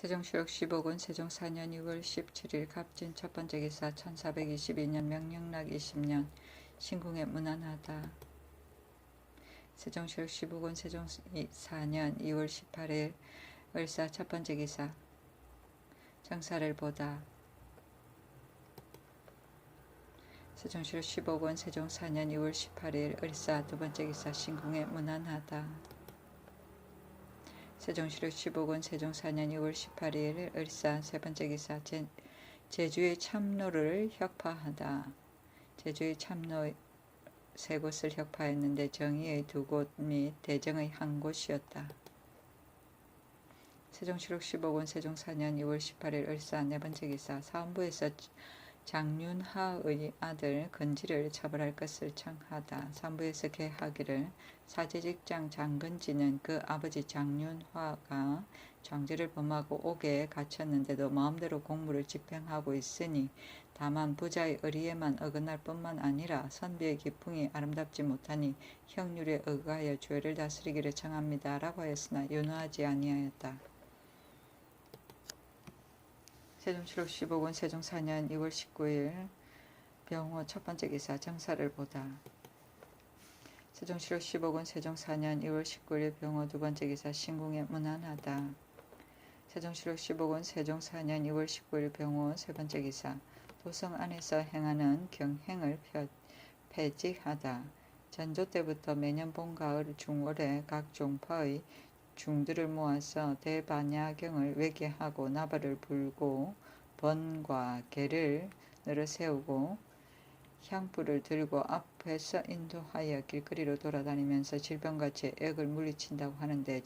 세종시록 15군 세종 4년 6월 17일 갑진 첫번째 기사 1422년 명령락 20년 신궁에 문안하다. 세종시록 15군 세종 4년 2월 18일 을사 첫번째 기사 정사를 보다. 세종시록 15군 세종 4년 2월 18일 을사 두번째 기사 신궁에 문안하다. 세종시록 15군 세종 4년 2월 18일 을사 세번째 기사 제주의 참로를 혁파하다. 제주의 참로 세 곳을 혁파했는데 정의의 두 곳 및 대정의 한 곳이었다. 세종시록 15군 세종 4년 2월 18일 을사 네번째 기사 사헌부에서 장윤하의 아들 건지를 처벌할 것을 청하다. 사헌부에서 개하기를 사제직장 장건지는 그 아버지 장윤화가 장제를 범하고 옥에 갇혔는데도 마음대로 공무를 집행하고 있으니 다만 부자의 의리에만 어긋날 뿐만 아니라 선비의 기풍이 아름답지 못하니 형률에 의거하여 죄를 다스리기를 청합니다. 라고 하였으나 윤화하지 아니하였다. 세종시록 15군 세종 4년 2월 19일 병호 첫번째 기사 정사를 보다. 세종시록 15군 세종 4년 2월 19일 병호 두번째 기사 신궁에 문안하다. 세종시록 15군 세종 4년 2월 19일 병호 세번째 기사 도성 안에서 행하는 경행을 폐지하다. 전조 때부터 매년 봄 가을 중월에 각 종파의 중들을 모아서 대반야경을 외계하고 나발을 불고 번과 개를 늘어 세우고 향불을 들고 앞에서 인도하여 길거리로 돌아다니면서 질병과 죄악을 물리친다고 하는데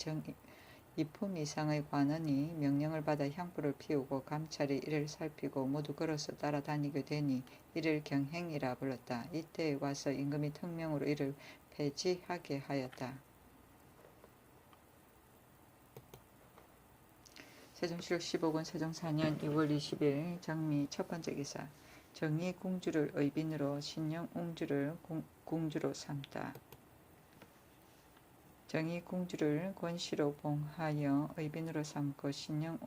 이품 이상의 관원이 명령을 받아 향불을 피우고 감찰이 이를 살피고 모두 걸어서 따라다니게 되니 이를 경행이라 불렀다. 이때에 와서 임금이 특명으로 이를 폐지하게 하였다. 세종시록 15군 세종 4년 2월 20일 정미 첫번째 기사 정의 궁주를 의빈으로 신령 웅주를 궁주로 삼다. 정의 궁주를 권씨로 봉하여 의빈으로 삼고 신령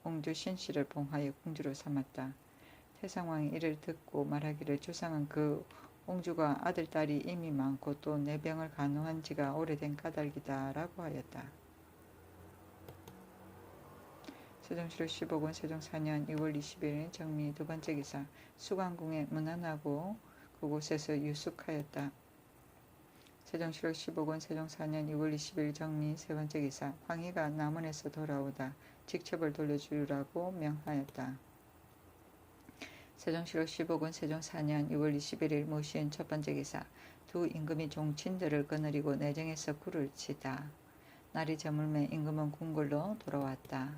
웅주 신씨를 봉하여 궁주로 삼았다. 태상왕이 이를 듣고 말하기를 주상은 그 웅주가 아들 딸이 이미 많고 또 내병을 간호한 지가 오래된 까닭이다 라고 하였다. 세종시록 15군 세종 4년 2월 20일 정미 두번째 기사 수관궁에 문안하고 그곳에서 유숙하였다. 세종시록 15군 세종 4년 2월 20일 정미 세번째 기사 황희가 남원에서 돌아오다 직첩을 돌려주라고 명하였다. 세종시록 15군 세종 4년 2월 21일 모신 첫번째 기사 두 임금이 종친들을 거느리고 내정에서 굴을 치다. 날이 저물매 임금은 궁궐로 돌아왔다.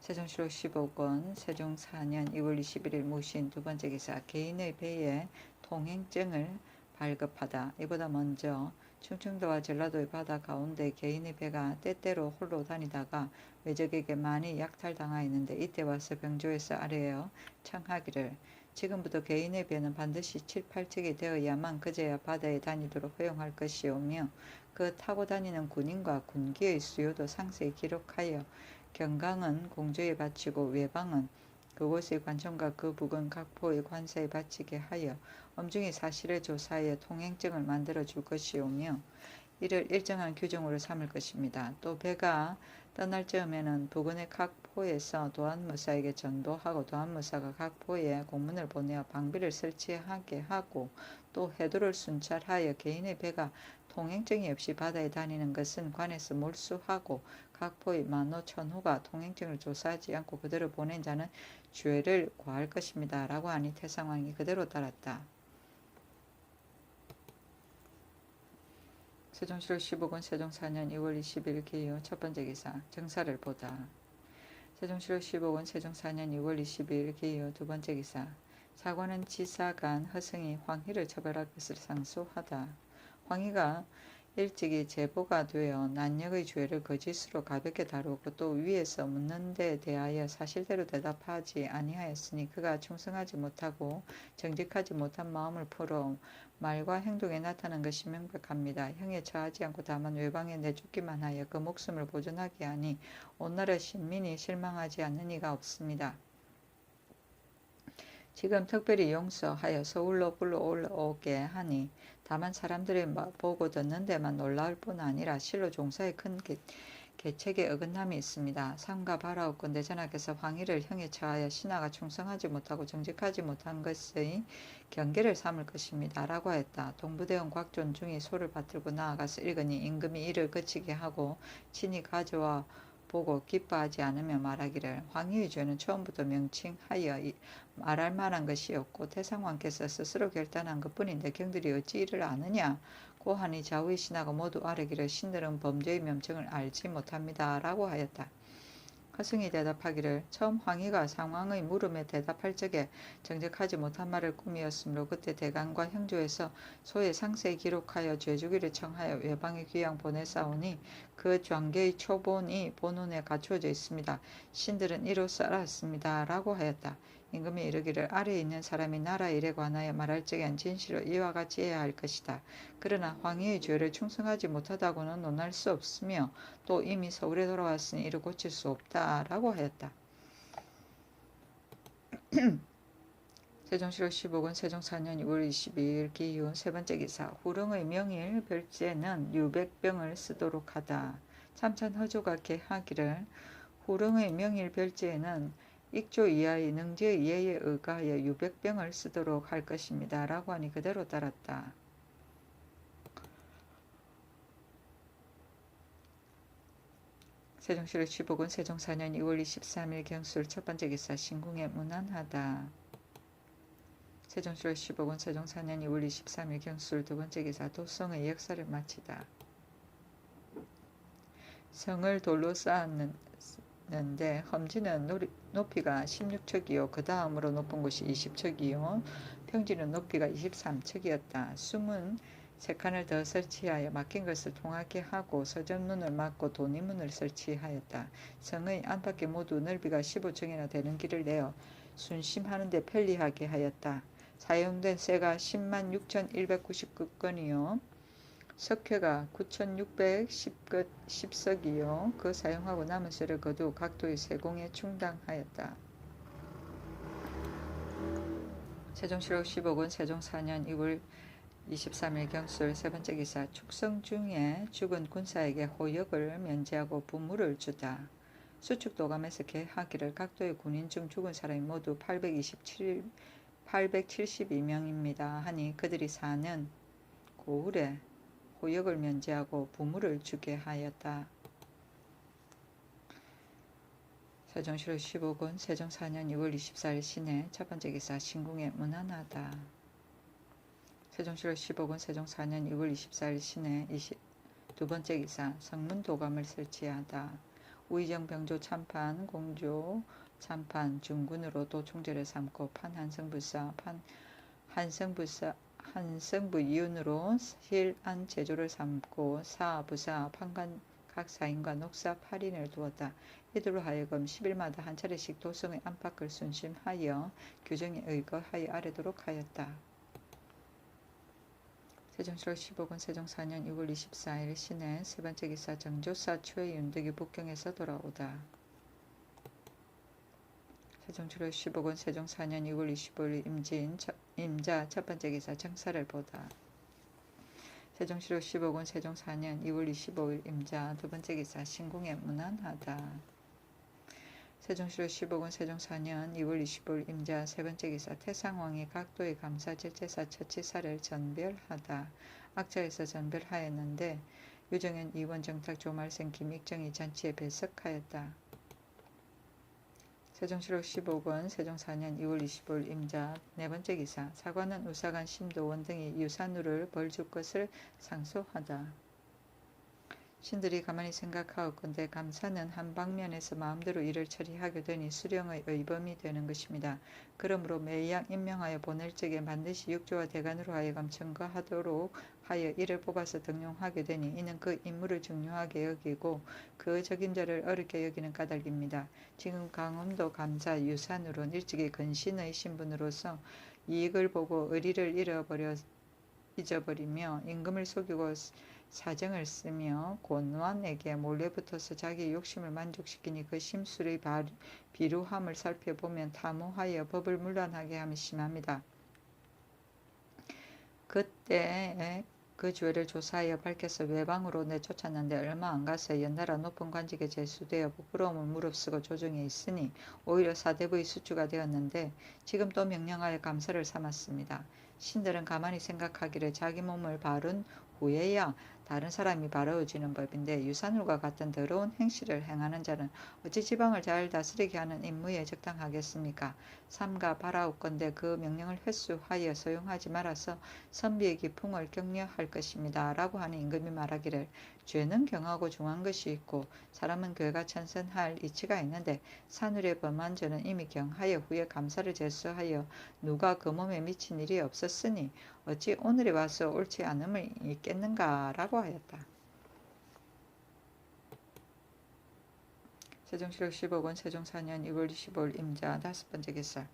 세종시록 15군 세종 4년 2월 21일 모신 두번째 기사 개인의 배에 통행증을 발급하다. 이보다 먼저 충청도와 전라도의 바다 가운데 개인의 배가 때때로 홀로 다니다가 외적에게 많이 약탈당하였는데 이때 와서 병조에서 아뢰어 청하기를 지금부터 개인의 배는 반드시 7, 8척이 되어야만 그제야 바다에 다니도록 허용할 것이오며 그 타고 다니는 군인과 군기의 수요도 상세히 기록하여 경강은 공조에 바치고 외방은 그곳의 관청과 그 북은 각 포의 관사에 바치게 하여 엄중히 사실을 조사하여 통행증을 만들어 줄 것이오며 이를 일정한 규정으로 삼을 것입니다. 또 배가 떠날 즈음에는 부근의 각 포에서 도안무사에게 전도하고 도안무사가 각 포에 공문을 보내어 방비를 설치하게 하고 또 해도를 순찰하여 개인의 배가 통행증이 없이 바다에 다니는 것은 관에서 몰수하고 각 포의 만노 천후가 통행증을 조사하지 않고 그대로 보낸 자는 죄를 고할 것입니다. 라고 하니 태상왕이 그대로 따랐다. 세종시록 15군 세종 4년 2월 20일 개요 첫번째 기사 정사를 보다. 세종시록 15군 세종 4년 2월 20일 개요 두번째 기사 사관은 지사간 허승이 황희를 처벌할 것을 상소하다. 황희가 일찍이 제보가 되어 난역의 죄를 거짓으로 가볍게 다루고 또 위에서 묻는 데 대하여 사실대로 대답하지 아니하였으니 그가 충성하지 못하고 정직하지 못한 마음을 풀어 말과 행동에 나타난 것이 명백합니다. 형에 처하지 않고 다만 외방에 내쫓기만 하여 그 목숨을 보존하게 하니 온 나라 신민이 실망하지 않는 이가 없습니다. 지금 특별히 용서하여 서울로 불러오게 하니 다만 사람들이 보고 듣는 데만 놀라울 뿐 아니라 실로 종사에 큰 계책에 어긋남이 있습니다. 삼가 바라옵건대 전하께서 황희를 형에 처하여 신하가 충성하지 못하고 정직하지 못한 것의 경계를 삼을 것입니다. 라고 했다. 동부대원 곽존중이 소를 받들고 나아가서 읽으니 임금이 이를 그치게 하고 친히 가져와 보고 기뻐하지 않으며 말하기를 황희의 죄는 처음부터 명칭하여 말할 만한 것이었고 태상왕께서 스스로 결단한 것뿐인데 경들이 어찌 이를 아느냐 고하니 좌우의 신하가 모두 아뢰기를 신들은 범죄의 명칭을 알지 못합니다. 라고 하였다. 허승이 대답하기를 처음 황희가 상왕의 물음에 대답할 적에 정직하지 못한 말을 꾸미었으므로 그때 대간과 형조에서 소의 상세히 기록하여 죄주기를 청하여 외방에 귀양 보내사오니 그 좌계의 초본이 본원에 갖추어져 있습니다. 신들은 이로써 알았습니다. 라고 하였다. 임금이 이르기를 아래에 있는 사람이 나라 일에 관하여 말할 적엔 진실로 이와 같이 해야 할 것이다. 그러나 황희의 죄를 충성하지 못하다고는 논할 수 없으며 또 이미 서울에 돌아왔으니 이를 고칠 수 없다. 라고 하였다. 세종실록 15권 세종 4년 6월 22일 기후 세 번째 기사 후릉의 명일 별제는 유백병을 쓰도록 하다. 참찬 허조가 개하기를 후릉의 명일 별제에는 익조 이하의 능지의 예에 의가하여 유백병을 쓰도록 할 것입니다. 라고 하니 그대로 따랐다. 세종실록 15권 세종 4년 2월 23일 경술 첫 번째 기사 신궁에 무난하다. 세종실록 15권 세종 4년 2월 23일 경술 두 번째 기사 도성의 역사를 마치다. 성을 돌로 쌓았는데 험지는 높이가 16척이요 그 다음으로 높은 곳이 20척이요 평지는 높이가 23척이었다. 숨은 세 칸을 더 설치하여 막힌 것을 통하게 하고 서점문을 막고 도니문을 설치하였다. 성의 안팎에 모두 넓이가 15층이나 되는 길을 내어 순심하는 데 편리하게 하였다. 사용된 쇠가 106,199건이요 석회가 9,610석이요 그 사용하고 남은 쇠를 거두 각도의 세공에 충당하였다. 세종실록 15권 세종 4년 2월 23일 경술 세 번째 기사 축성 중에 죽은 군사에게 호역을 면제하고 부물을 주다. 수축도감에서 개하기를 각도의 군인 중 죽은 사람이 모두 872명입니다. 하니 그들이 사는 고을에 호역을 면제하고 부물을 주게 하였다. 세종실록 15권 세종 4년 2월 24일 시내 첫 번째 기사 신궁에 무난하다. 세종실록 15권 세종 4년 2월 24일 시내 두 번째 기사 성문도감을 설치하다. 우의정 병조 참판 공조 참판 중군으로 도충제를 삼고 판한성부사 한성부 이윤으로 실안 제조를 삼고 사부사 판관 각 사인과 녹사 8인을 두었다. 이들로 하여금 10일마다 한 차례씩 도성의 안팎을 순심하여 규정에 의거하여 아뢰도록 하였다. 세종실록 15권 세종 4년 6월 24일 시내 세 번째 기사 정조사 최윤덕이 북경에서 돌아오다. 세종실록 15권 세종 4년 6월 25일 임자 첫 번째 기사 정사를 보다. 세종실록 15권 세종 4년 2월 25일 임자 두 번째 기사 신궁에 무난하다. 세종실록 15권 세종 4년 2월 25일 임자 세 번째 기사 태상왕이 각도의 감사 절제사 처치사를 전별하다. 악자에서 전별하였는데 유정현 이원 정탁 조말생 김익정이 잔치에 배석하였다. 세종실록 15권 세종 4년 2월 25일 임자 네 번째 기사 사관은 우사관 심도원 등이 유산우를 벌 줄 것을 상소하다. 신들이 가만히 생각하옵건대 감사는 한 방면에서 마음대로 일을 처리하게 되니 수령의 의범이 되는 것입니다. 그러므로 매양 임명하여 보낼 적에 반드시 육조와 대간으로 하여금 증거하도록 하여 이를 뽑아서 등용하게 되니 이는 그 임무를 중요하게 여기고 그 적임자를 어렵게 여기는 까닭입니다. 지금 강음도 감사 유산으로 일찍이 근신의 신분으로서 이익을 보고 의리를 잊어버리며 임금을 속이고 사정을 쓰며 권완에게 몰래 붙어서 자기의 욕심을 만족시키니 그 심술의 비루함을 살펴보면 탐호하여 법을 문란하게 함이 심합니다. 그때 그 죄를 조사하여 밝혀서 외방으로 내쫓았는데 얼마 안 가서 연달아 높은 관직에 제수되어 부끄러움을 무릅쓰고 조정에 있으니 오히려 사대부의 수주가 되었는데 지금 또 명령하여 감사를 삼았습니다. 신들은 가만히 생각하기를 자기 몸을 바른 후에야 다른 사람이 바라워지는 법인데 유산울과 같은 더러운 행실을 행하는 자는 어찌 지방을 잘 다스리게 하는 임무에 적당하겠습니까? 삼가 바라옵건대 그 명령을 회수하여 소용하지 말아서 선비의 기풍을 격려할 것입니다. 라고 하는 임금이 말하기를 죄는 경하고 중한 것이 있고 사람은 괴가 천선할 이치가 있는데 산울의 범한 죄는 이미 경하여 후에 감사를 제수하여 누가 그 몸에 미친 일이 없었으니 어찌 오늘에 와서 옳지 않음을 있겠는가 라고 하였다. 세종시록 15권 세종 4년 2월 25일 임자 5번째 기사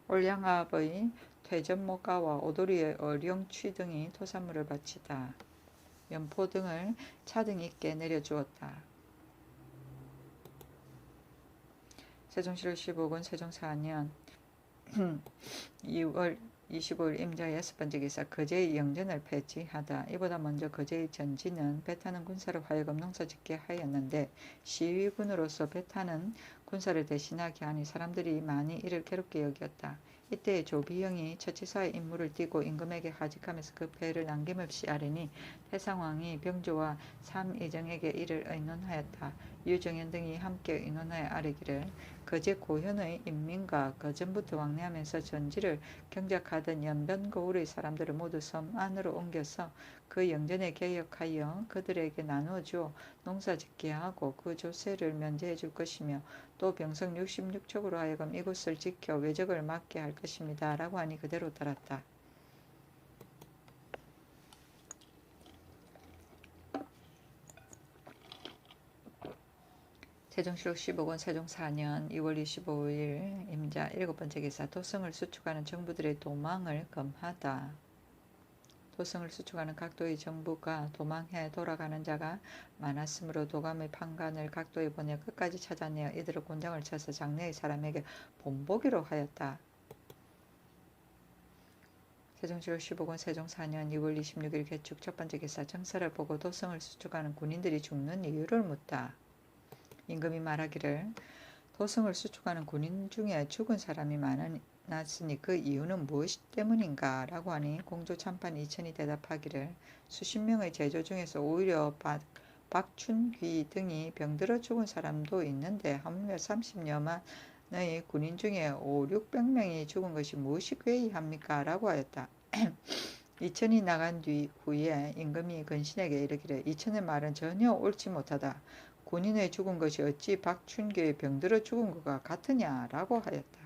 올양압의 퇴전목가와 오도리의 어룡취 등이 토산물을 바치다. 연포 등을 차등 있게 내려주었다. 세종시록 15권 세종 4년 2월 25일 임자 6번째 기사 거제의 영전을 폐지하다. 이보다 먼저 거제의 전지는 배타는 군사를 하여금 농사짓게 하였는데 시위군으로서 배타는 군사를 대신하게 하니 사람들이 많이 이를 괴롭게 여겼다. 이때 조비형이 처치사의 임무를 띠고 임금에게 하직하면서 그 패를 남김없이 아뢰니 태상왕이 병조와 삼이정에게 이를 의논하였다. 유정현 등이 함께 의논하여 아뢰기를 거제 고현의 인민과 그전부터 왕래하면서 전지를 경작하던 연변고을의 사람들을 모두 섬 안으로 옮겨서 그 영전에 개혁하여 그들에게 나누어 주어 농사짓게 하고 그 조세를 면제해 줄 것이며 또 병성 66척으로 하여금 이곳을 지켜 외적을 막게 할 것입니다. 라고 하니 그대로 따랐다. 세종시록 15권 세종 4년 2월 25일 임자 7번째 기사 도성을 수축하는 정부들의 도망을 검하다. 도성을 수축하는 각도의 정부가 도망해 돌아가는 자가 많았으므로 도감의 판관을 각도에 보내 끝까지 찾아내어 이들을 곤장을 쳐서 장래의 사람에게 본보기로 하였다. 세종시록 15권 세종 4년 2월 26일 개축 첫번째 기사 정사를 보고 도성을 수축하는 군인들이 죽는 이유를 묻다. 임금이 말하기를 도성을 수축하는 군인 중에 죽은 사람이 많았으니 그 이유는 무엇 때문인가 라고 하니 공조 참판 이천이 대답하기를 수십 명의 제조 중에서 오히려 박춘휘 등이 병들어 죽은 사람도 있는데 하물며 30여만의 군인 중에 5,600명이 죽은 것이 무엇이 괴이합니까? 라고 하였다. 이천이 나간 후에 임금이 근신에게 이르기를 이천의 말은 전혀 옳지 못하다. 군인의 죽은 것이 어찌 박춘규의 병들어 죽은 것과 같으냐 라고 하였다.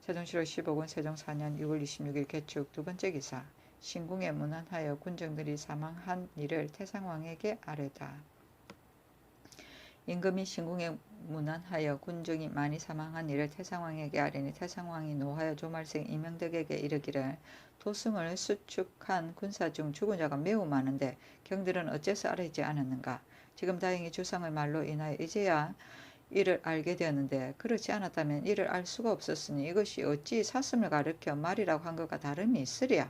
세종시록 15권 세종 4년 6월 26일 개축 두번째 기사 신궁에 문안하여 군정들이 사망한 일을 태상왕에게 아뢰다. 임금이 신궁에 문안하여 군정이 많이 사망한 일을 태상왕에게 아뢰니 태상왕이 노하여 조말생 이명덕에게 이르기를 도승을 수축한 군사 중 죽은 자가 매우 많은데 경들은 어째서 알지 않았는가? 지금 다행히 주상의 말로 인하여 이제야 이를 알게 되었는데 그렇지 않았다면 이를 알 수가 없었으니 이것이 어찌 사슴을 가르켜 말이라고 한 것과 다름이 있으랴?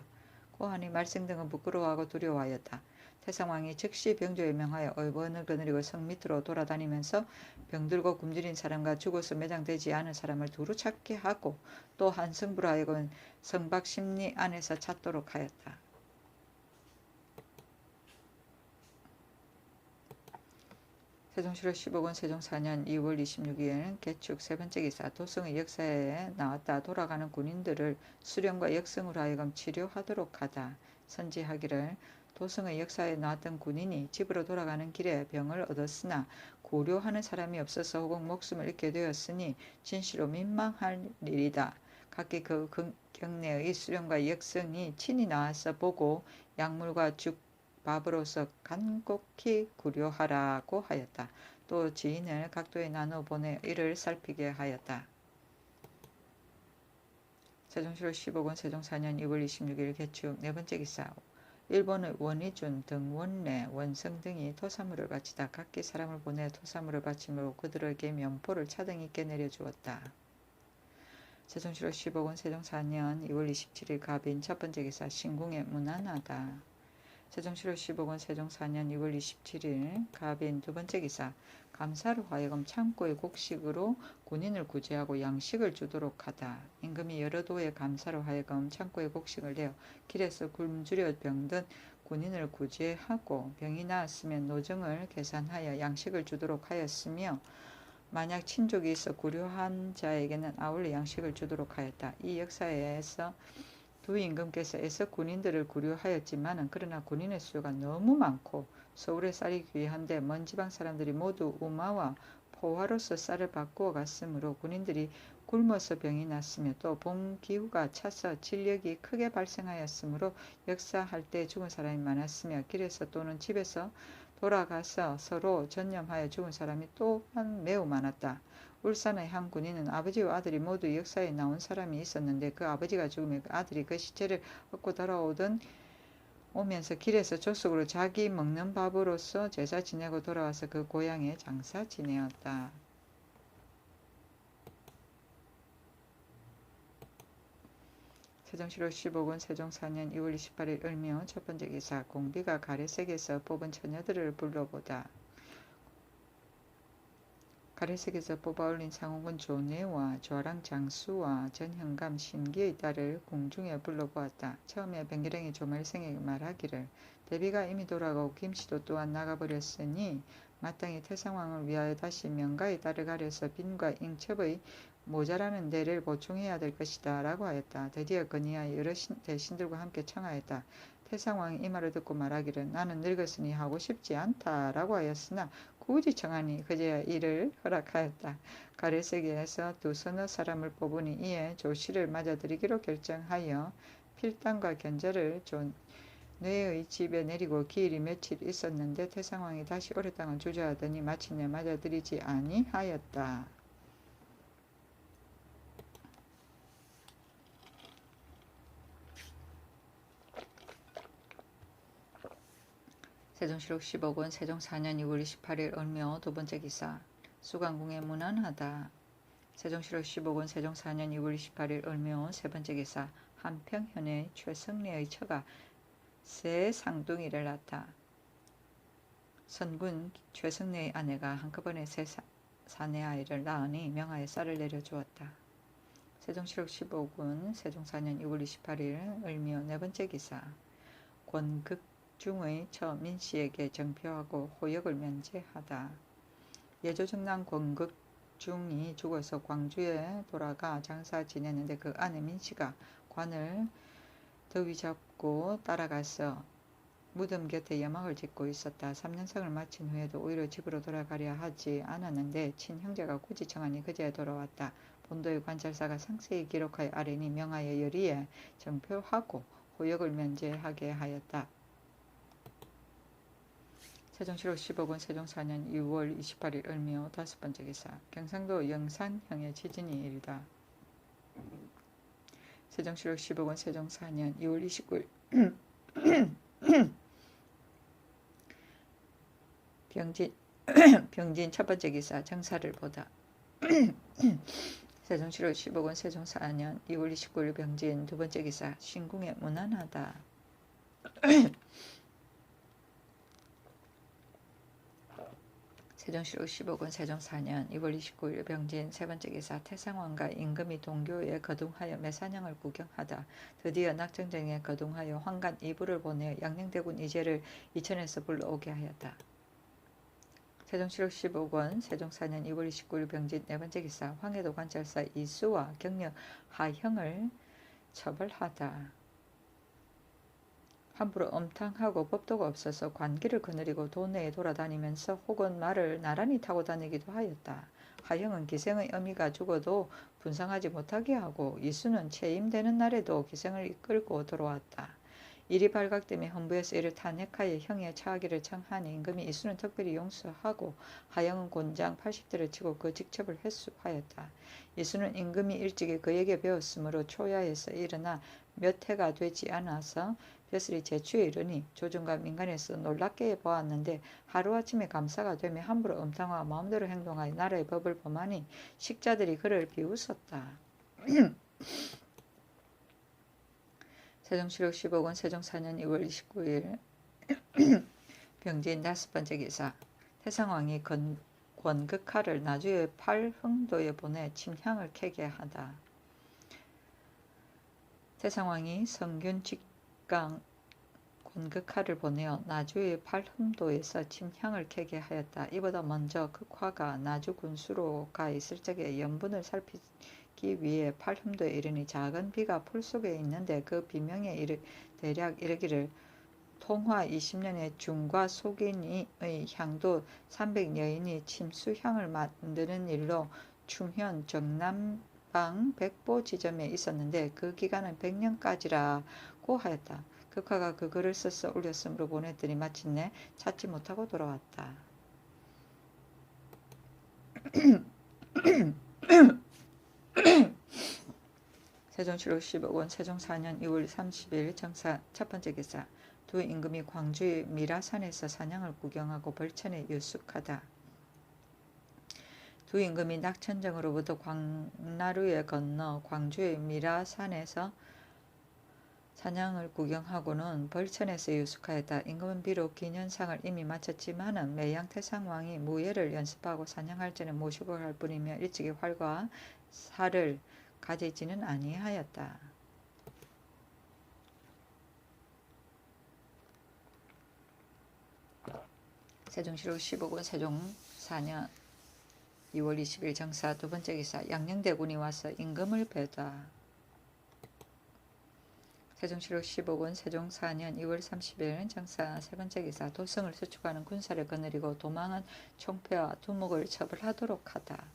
고하니 말생 등은 부끄러워하고 두려워하였다. 태상왕이 즉시 병조에 명하여 의원을 거느리고 성 밑으로 돌아다니면서 병들고 굶주린 사람과 죽어서 매장되지 않은 사람을 두루 찾게 하고 또 한 성부로 하여금 성박 심리 안에서 찾도록 하였다. 세종시록 15권 세종 4년 2월 26일 개축 세번째 기사 도성의 역사에 나왔다. 돌아가는 군인들을 수령과 역성으로 하여금 치료하도록 하다. 선지하기를 도성의 역사에 나왔던 군인이 집으로 돌아가는 길에 병을 얻었으나 고려하는 사람이 없어서 혹은 목숨을 잃게 되었으니 진실로 민망할 일이다. 각기 그 경내의 수령과 역성이 친히 나와서 보고 약물과 죽 밥으로서 간곡히 구려하라고 하였다. 또 지인을 각도에 나눠 보내 이를 살피게 하였다. 세종시로 15권 세종 4년 2월 26일 개축. 네 번째 기사. 일본의 원희준 등 원내, 원성 등이 토사물을 바치다 각기 사람을 보내 토사물을 바침으로 그들에게 면포를 차등 있게 내려주었다. 세종시로 15권 세종 4년 2월 27일 갑인. 첫 번째 기사. 신궁에 무난하다. 세종시로 15권 세종 4년 2월 27일 갑인. 두 번째 기사. 감사로 하여금 창고의 곡식으로 군인을 구제하고 양식을 주도록 하다. 임금이 여러 도의 감사로 하여금 창고의 곡식을 내어 길에서 굶주려 병든 군인을 구제하고 병이 나았으면 노정을 계산하여 양식을 주도록 하였으며 만약 친족이 있어 구려한 자에게는 아울러 양식을 주도록 하였다. 이 역사에서 두 임금께서 애써 군인들을 구려하였지만 그러나 군인의 수요가 너무 많고 서울에 쌀이 귀한데 먼 지방 사람들이 모두 우마와 포화로서 쌀을 바꾸어 갔으므로 군인들이 굶어서 병이 났으며 또 봄 기후가 차서 진력이 크게 발생하였으므로 역사할 때 죽은 사람이 많았으며 길에서 또는 집에서 돌아가서 서로 전염하여 죽은 사람이 또한 매우 많았다. 울산의 한 군인은 아버지와 아들이 모두 역사에 나온 사람이 있었는데 그 아버지가 죽으며 그 아들이 그 시체를 얻고 오면서 길에서 조석으로 자기 먹는 밥으로서 제사 지내고 돌아와서 그 고향에 장사 지내었다. 세종시로 15권 세종 4년 2월 28일 을묘. 첫 번째 기사. 공비가 가래색에서 뽑은 처녀들을 불러보다. 가래색에서 뽑아올린 상옥은 조내와 조랑 장수와 전현감 신기의 딸을 궁중에 불러보았다. 처음에 변기랭이 조말생에게 말하기를 대비가 이미 돌아가고 김씨도 또한 나가버렸으니 마땅히 태상왕을 위하여 다시 명가의 딸을 가려서 빈과 잉첩의 모자라는 데를 보충해야 될 것이다 라고 하였다. 드디어 건의하여 여러 대신들과 함께 청하였다. 태상왕이 이 말을 듣고 말하기를 나는 늙었으니 하고 싶지 않다 라고 하였으나 굳이 청하니 그제야 이를 허락하였다. 가래세계에서 두 서너 사람을 뽑으니 이에 조씨를 맞아들이기로 결정하여 필당과 견자를 뇌의 집에 내리고 기일이 며칠 있었는데 태상왕이 다시 오래 땅을 주저하더니 마침내 맞아들이지 아니하였다. 세종시록 15권 세종 4년 2월 28일 을묘. 두 번째 기사. 수강궁에 무난하다. 세종시록 15권 세종 4년 2월 28일 을묘. 세 번째 기사. 한평현의 최성리의 처가 새 쌍둥이를 낳다. 선군 최성리의 아내가 한꺼번에 새 사내 아이를 낳으니 명하에 쌀을 내려주었다. 세종시록 15권 세종 4년 2월 28일 을묘. 네 번째 기사. 권극중의 처 민씨에게 정표하고 호역을 면제하다. 예조정남 권극중이 죽어서 광주에 돌아가 장사 지냈는데 그 아내 민씨가 관을 더위 잡고 따라가서 무덤 곁에 여막을 짓고 있었다. 3년상을 마친 후에도 오히려 집으로 돌아가려 하지 않았는데 친형제가 굳이 청하니 그제야 돌아왔다. 본도의 관찰사가 상세히 기록하여 아래니 명하여 열의에 정표하고 호역을 면제하게 하였다. 세종시록 15권 세종 4년 2월 28일 을묘. 다섯 번째 기사. 경상도 영산형의 지진이 일이다. 세종시록 15권 세종 4년 2월 29일 병진 첫 번째 기사. 정사를 보다. 세종시록 15권 세종 4년 2월 29일 병진 두 번째 기사. 신궁에 무난하다. 세종시록 15권 세종 4년 2월 29일 병진 세 번째 기사. 태상왕과 임금이 동교에 거둥하여 매산형을 구경하다. 드디어 낙정정에 거둥하여 황간 이부를 보내어 양녕대군 이제를 이천에서 불러오게 하였다. 세종시록 15권 세종 4년 2월 29일 병진 네 번째 기사. 황해도 관찰사 이수와 경력 하형을 처벌하다. 함부로 엄탕하고 법도가 없어서 관기를 거느리고 도내에 돌아다니면서 혹은 말을 나란히 타고 다니기도 하였다. 하영은 기생의 어미가 죽어도 분상하지 못하게 하고 이수는 채임되는 날에도 기생을 이끌고 돌아왔다. 일이 발각되며 헌부에서 이를 탄핵하여 형에 처하기를 청하니 임금이 이수는 특별히 용서하고 하영은 곤장 80대를 치고 그 직첩을 회수하였다. 이수는 임금이 일찍이 그에게 배웠으므로 초야에서 일어나 몇 해가 되지 않아서 벼슬이 제추에 이르니 조정과 민간에서 놀랍게 보았는데 하루아침에 감사가 되며 함부로 엄탕하고 마음대로 행동하여 나라의 법을 범하니 식자들이 그를 비웃었다. 세종실록 15권 세종 4년 2월 29일 병진 5번째 기사. 태상왕이 권극하를 나주의 팔흥도에 보내 침향을 캐게 하다. 태상왕이 성균 직강 권극하를 보내어 나주의 팔흥도에서 침향을 캐게 하였다. 이보다 먼저 극화가 나주 군수로 가 있을 적에 연분을 살피기 위해 팔흥도에 이르니 작은 비가 풀 속에 있는데 그 비명에 대략 이르기를 통화 20년에 중과 속인의 향도 300여인이 침수향을 만드는 일로 충현 정남방 백보 지점에 있었는데 그 기간은 100년까지라고 하였다. 극화가 그 글을 써서 올렸으므로 보냈더니 마침내 찾지 못하고 돌아왔다. 세종실록 15권 세종 4년 2월 30일 정사 첫 번째 기사. 두 임금이 광주의 미라산에서 사냥을 구경하고 벌천에 유숙하다. 두 임금이 낙천정으로부터 광나루에 건너 광주의 미라산에서 사냥을 구경하고는 벌천에서 유숙하였다. 임금은 비록 기년상을 이미 마쳤지만은 매양 태상왕이 무예를 연습하고 사냥할 때는 모시고 갈 뿐이며 일찍이 활과 살을 가지지는 아니하였다. 세종실록 15권 세종 4년 2월 20일 정사 두 번째 기사. 양녕대군이 와서 임금을 뵈다. 세종실록 15권 세종 4년 2월 30일 정사 세 번째 기사. 도성을 수축하는 군사를 거느리고 도망한 총패와 두목을 처벌하도록 하다.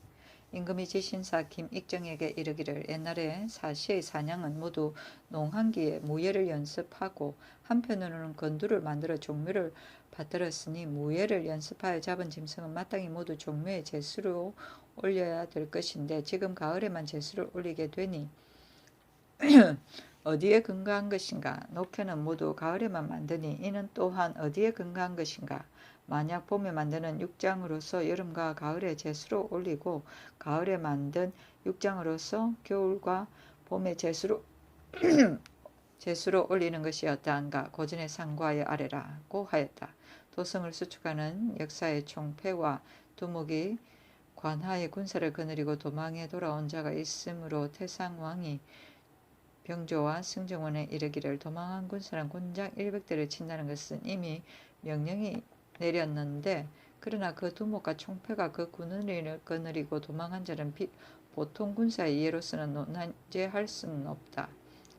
임금이 지신사 김익정에게 이르기를 옛날에 사시의 사냥은 모두 농한기에 무예를 연습하고 한편으로는 건두를 만들어 종묘를 받들었으니 무예를 연습하여 잡은 짐승은 마땅히 모두 종묘에 제수로 올려야 될 것인데 지금 가을에만 제수를 올리게 되니 어디에 근거한 것인가? 녹회는 모두 가을에만 만드니 이는 또한 어디에 근거한 것인가? 만약 봄에 만드는 육장으로서 여름과 가을에 제수로 올리고 가을에 만든 육장으로서 겨울과 봄에 제수로 올리는 것이 어떠한가? 고전의 상과의 아래라고 하였다. 도성을 수축하는 역사의 총패와 두목이 관하의 군사를 거느리고 도망에 돌아온 자가 있으므로 태상왕이 병조와 승정원에 이르기를 도망한 군사는 군장 100대를 친다는 것은 이미 명령이 내렸는데 그러나 그 두목과 총패가 그 군을 거느리고 도망한 자는 보통 군사의 이해로서는 논제할 수는 없다.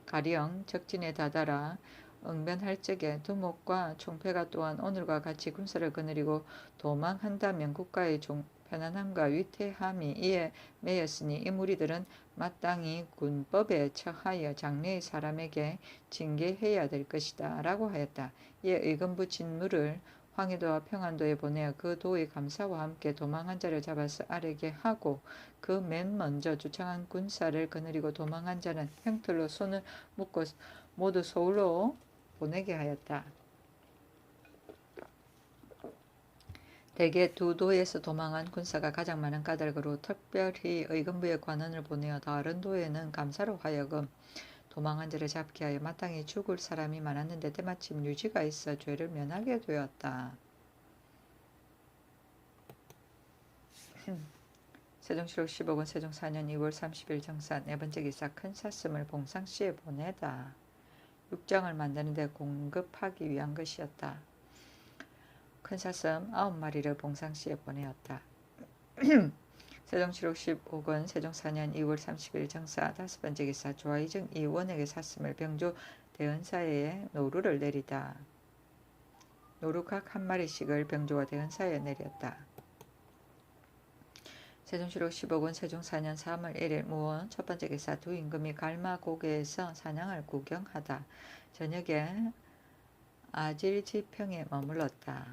가령 적진에 다다라 응변할 적에 두목과 총패가 또한 오늘과 같이 군사를 거느리고 도망한다면 국가의 편안함과 위태함이 이에 매였으니 이 무리들은 마땅히 군법에 처하여 장래의 사람에게 징계해야 될 것이다 라고 하였다. 이에 의금부 진무를 황해도와 평안도에 보내어 그 도의 감사와 함께 도망한 자를 잡아서 아래게 하고 그 맨 먼저 주창한 군사를 거느리고 도망한 자는 형틀로 손을 묶고 모두 서울로 보내게 하였다. 대개 두 도에서 도망한 군사가 가장 많은 까닭으로 특별히 의금부의 관원을 보내어 다른 도에는 감사로 하여금 도망한 자를 잡게 하여 마땅히 죽을 사람이 많았는데 때마침 유지가 있어 죄를 면하게 되었다. 세종실록 15권 세종 4년 2월 30일 정사 네 번째 기사. 큰 사슴을 봉상시에 보내다. 육장을 만드는 데 공급하기 위한 것이었다. 큰 사슴 9마리를 봉상시에 보내었다. 세종실록 15권 세종 4년 2월 30일 정사 다섯 번째 기사. 조아이정 이 원에게 사슴을 병조 대헌사에 노루를 내리다. 노루 각 한 마리씩을 병조와 대헌사에 내렸다. 세종시록 15군 세종 4년 3월 1일 무원 첫 번째 기사 두 임금이 갈마고개에서 사냥을 구경하다. 저녁에 아질지평에 머물렀다.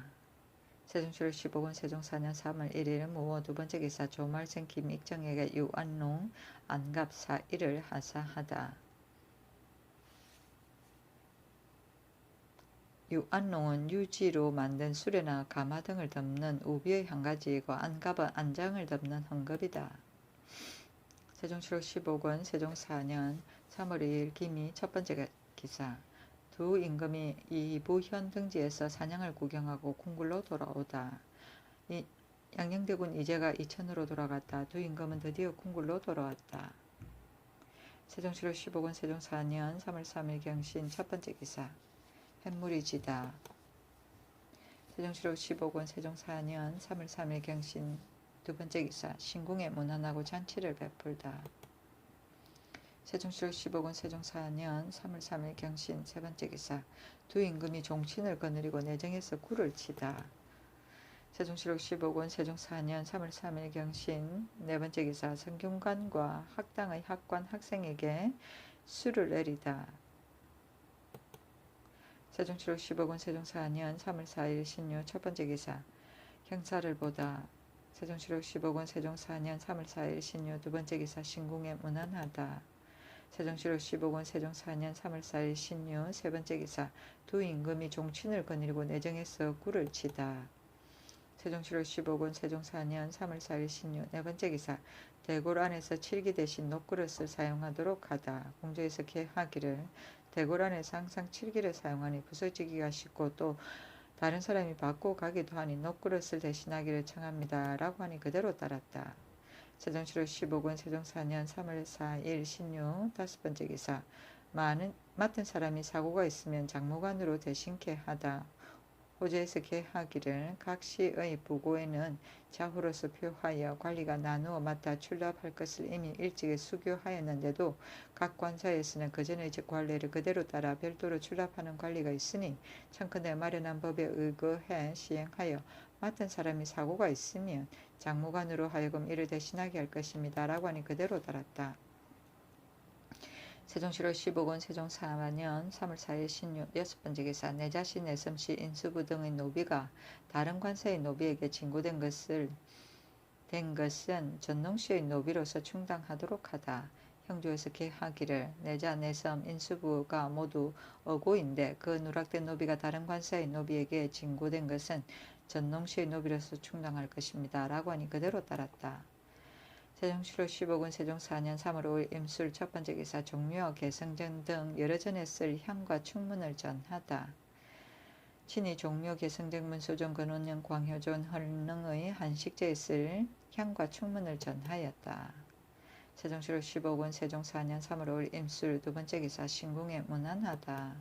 세종시록 15군 세종 4년 3월 1일 무원 두 번째 기사 조말생 김익정에게 유안농 안갑사 일을 하사하다. 유안농은 유지로 만든 수레나 가마 등을 덮는 우비의 한 가지이고 안갑은 안장을 덮는 헝겊이다. 세종시록 15권 세종 4년 3월 2일 김이 첫 번째 기사 두 임금이 이부현 등지에서 사냥을 구경하고 궁굴로 돌아오다. 양녕대군 이제가 이천으로 돌아갔다. 두 임금은 드디어 궁굴로 돌아왔다. 세종시록 15권 세종 4년 3월 3일 경신 첫 번째 기사 햇물이 지다. 세종시록 15권 세종 4년 3월 3일 경신 두 번째 기사 신궁에 문안하고 잔치를 베풀다. 세종시록 15권 세종 4년 3월 3일 경신 세 번째 기사 두 임금이 종친을 거느리고 내정에서 굴을 치다. 세종시록 15권 세종 4년 3월 3일 경신 네 번째 기사 성균관과 학당의 학관 학생에게 수를 내리다. 세종시록 15권 세종 4년 3월 4일 신유 첫 번째 기사 형사를 보다. 세종시록 15권 세종 4년 3월 4일 신유 두 번째 기사 신궁에 문안하다. 세종시록 15권 세종 4년 3월 4일 신유 세 번째 기사 두 임금이 종친을 거느리고 내정에서 굴을 치다. 세종시록 15권 세종 4년 3월 4일 신유 네 번째 기사 대궐 안에서 칠기 대신 녹그릇을 사용하도록 하다. 공조에서 계하기를 대궐 안에서 항상 칠기를 사용하니 부서지기가 쉽고 또 다른 사람이 받고 가기도 하니 녹그릇을 대신하기를 청합니다. 라고 하니 그대로 따랐다. 세종시록 15권 세종 4년 3월 4일 신유 다섯 번째 기사 맡은 사람이 사고가 있으면 장무관으로 대신케 하다. 호재에서 계하기를 각 시의 부고에는 자후로서 표하여 관리가 나누어 맡아 출납할 것을 이미 일찍이 수교하였는데도 각 관사에서는 그전의 관례를 그대로 따라 별도로 출납하는 관리가 있으니 청컨대 마련한 법에 의거해 시행하여 맡은 사람이 사고가 있으면 장무관으로 하여금 이를 대신하게 할 것입니다. 라고 하니 그대로 따랐다. 세종시록 15권 세종 4년 3월 4일 신유 여섯 번째 기사 내 자신 내섬시 인수부 등의 노비가 다른 관사의 노비에게 징고된 것은 전농시의 노비로서 충당하도록 하다. 형조에서 계하기를 내자 내섬 인수부가 모두 어고인데 그 누락된 노비가 다른 관사의 노비에게 징고된 것은 전농시의 노비로서 충당할 것입니다. 라고 하니 그대로 따랐다. 세종시록 15권 세종 4년 3월 5일 임술 첫 번째 기사 종묘 개성전 등 여러 전에 쓸 향과 충문을 전하다. 친히 종묘 개성전 문소정 근원령 광효존 헐능의 한식제에 쓸 향과 충문을 전하였다. 세종시록 15권 세종 4년 3월 5일 임술 두 번째 기사 신궁에 문안하다.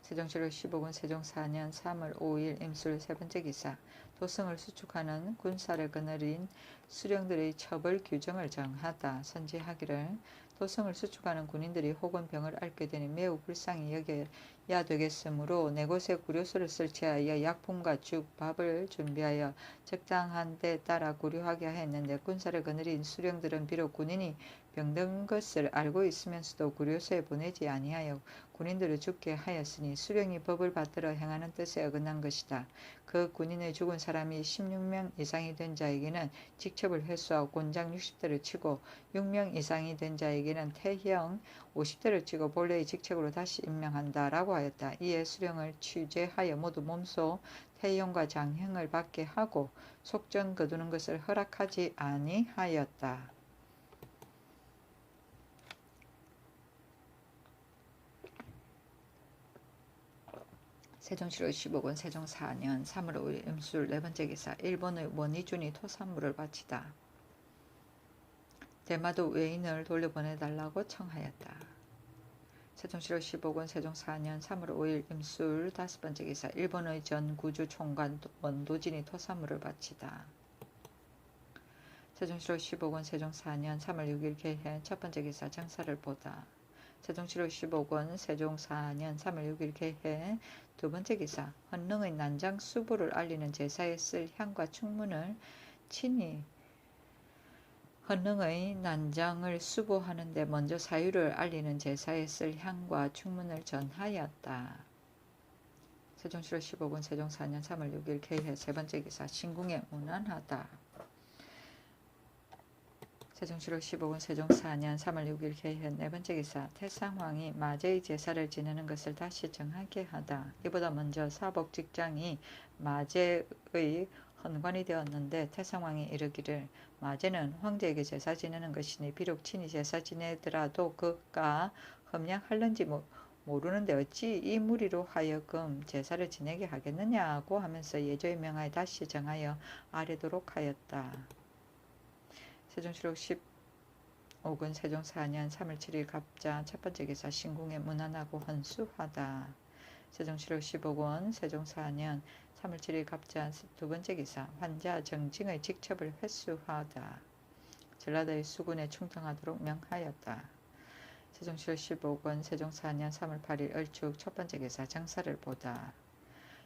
세종시록 15권 세종 4년 3월 5일 임술 세 번째 기사 도성을 수축하는 군사를 거느린 수령들의 처벌 규정을 정하다. 선지하기를 도성을 수축하는 군인들이 혹은 병을 앓게 되니 매우 불쌍히 여겨야 되겠으므로 네 곳에 구료소를 설치하여 약품과 죽, 밥을 준비하여 적당한 데 따라 구료하게 하였는데 군사를 거느린 수령들은 비록 군인이 병든 것을 알고 있으면서도 구료소에 보내지 아니하여 군인들을 죽게 하였으니 수령이 법을 받들어 행하는 뜻에 어긋난 것이다. 그 군인의 죽은 사람이 16명 이상이 된 자에게는 직첩을 회수하고 곤장 60대를 치고 6명 이상이 된 자에게는 태형 50대를 치고 본래의 직책으로 다시 임명한다. 라고 하였다. 이에 수령을 취재하여 모두 몸소 태형과 장형을 받게 하고 속전 거두는 것을 허락하지 아니하였다. 세종시록 15권 세종 4년 3월 5일 임술 네 번째 기사 일본의 원희준이 토산물을 바치다. 대마도 외인을 돌려보내달라고 청하였다. 세종시록 15권 세종 4년 3월 5일 임술 다섯 번째 기사 일본의 전 구주 총관 원도진이 토산물을 바치다. 세종시록 15권 세종 4년 3월 6일 개해 첫 번째 기사 정사를 보다. 세종시로 15권 세종 4년 3월 6일 개해. 두 번째 기사. 헌능의 난장 수보를 알리는 제사에 쓸 향과 충문을 친히 헌능의 난장을 수보하는데 먼저 사유를 알리는 제사에 쓸 향과 충문을 전하였다. 세종시로 15권 세종 4년 3월 6일 개해. 세 번째 기사. 신궁에 문안하다. 세종시로 15권 세종 4년 3월 6일 개해. 네 번째 기사. 태상왕이 마제의 제사를 지내는 것을 다시 정하게 하다. 이보다 먼저 사복직장이 마제의 헌관이 되었는데 태상왕이 이르기를 마제는 황제에게 제사 지내는 것이니 비록 친히 제사 지내더라도 그가 험량할는지 모르는데 어찌 이 무리로 하여금 제사를 지내게 하겠느냐고 하면서 예조의 명하에 다시 정하여 아뢰도록 하였다. 세종시록 15권 세종 4년 3월 7일 갑자 첫 번째 기사. 신궁에 문안하고 헌수하다. 세종시록 15권 세종 4년 3월 7일 갑자 두 번째 기사. 환자 정징의 직첩을 회수하다. 전라도의 수군에 충성하도록 명하였다. 세종시록 15권 세종 4년 3월 8일 얼축 첫 번째 기사. 정사를 보다.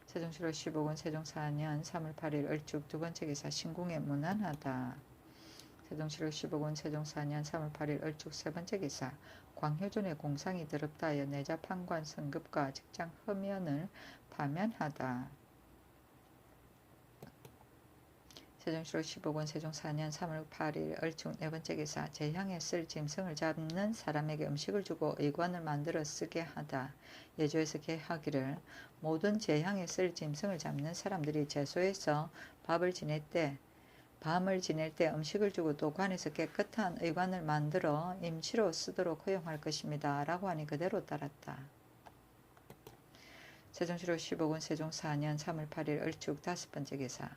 세종시록 15권 세종 4년 3월 8일 얼축 두 번째 기사. 신궁에 문안하다. 세종시록 15권 세종 4년 3월 8일 얼축 세 번째 기사. 광효존의 공상이 더럽다 하여 내자 판관 성급과 직장 흠연을 파면하다. 세종시록 15권 세종 4년 3월 8일 얼축 네 번째 기사. 제향에 쓸 짐승을 잡는 사람에게 음식을 주고 의관을 만들어 쓰게 하다. 예조에서 계하기를 모든 제향에 쓸 짐승을 잡는 사람들이 제소에서 밤을 지낼 때 음식을 주고 또 관에서 깨끗한 의관을 만들어 임시로 쓰도록 허용할 것입니다. 라고 하니 그대로 따랐다. 세종시록 15권 세종 4년 3월 8일 얼축 다섯 번째 기사.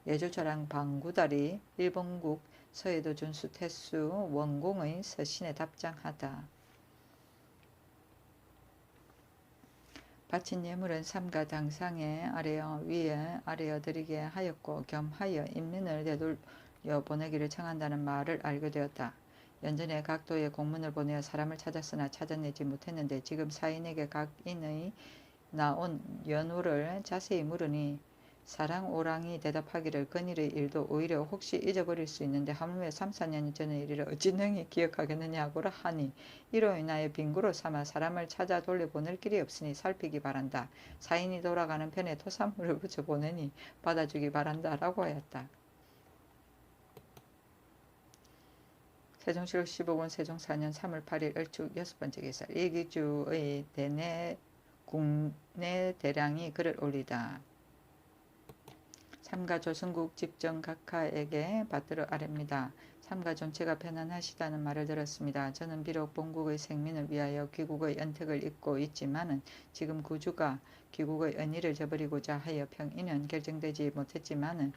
예조자랑 방구다리 일본국 서해도 준수 태수 원공의 서신에 답장하다. 바친 예물은 삼가 당상에 위에 아래어 드리게 하였고 겸하여 인민을 되돌려 보내기를 청한다는 말을 알게 되었다. 연전에 각도에 공문을 보내어 사람을 찾았으나 찾아내지 못했는데 지금 사인에게 각인의 나온 연호를 자세히 물으니 사랑오랑이 대답하기를 건일의 일도 오히려 혹시 잊어버릴 수 있는데 하물며 3, 4년 전의 일이라 어찌 능히 기억하겠느냐고라 하니 이로 인하여 빙구로 삼아 사람을 찾아 돌려보낼 길이 없으니 살피기 바란다. 사인이 돌아가는 편에 토산물을 붙여보내니 받아주기 바란다 라고 하였다. 세종시록 15권 세종 4년 3월 8일 얼축 여섯 번째 기사. 일기주의 국내 대량이 글을 올리다. 삼가 조선국 집정 각하에게 받들어 아뢰입니다. 삼가 존체가 편안하시다는 말을 들었습니다. 저는 비록 본국의 생민을 위하여 귀국의恩택을 잊고 있지만은 지금 구주가 귀국의恩일을 저버리고자 하여 평인은 결정되지 못했지만은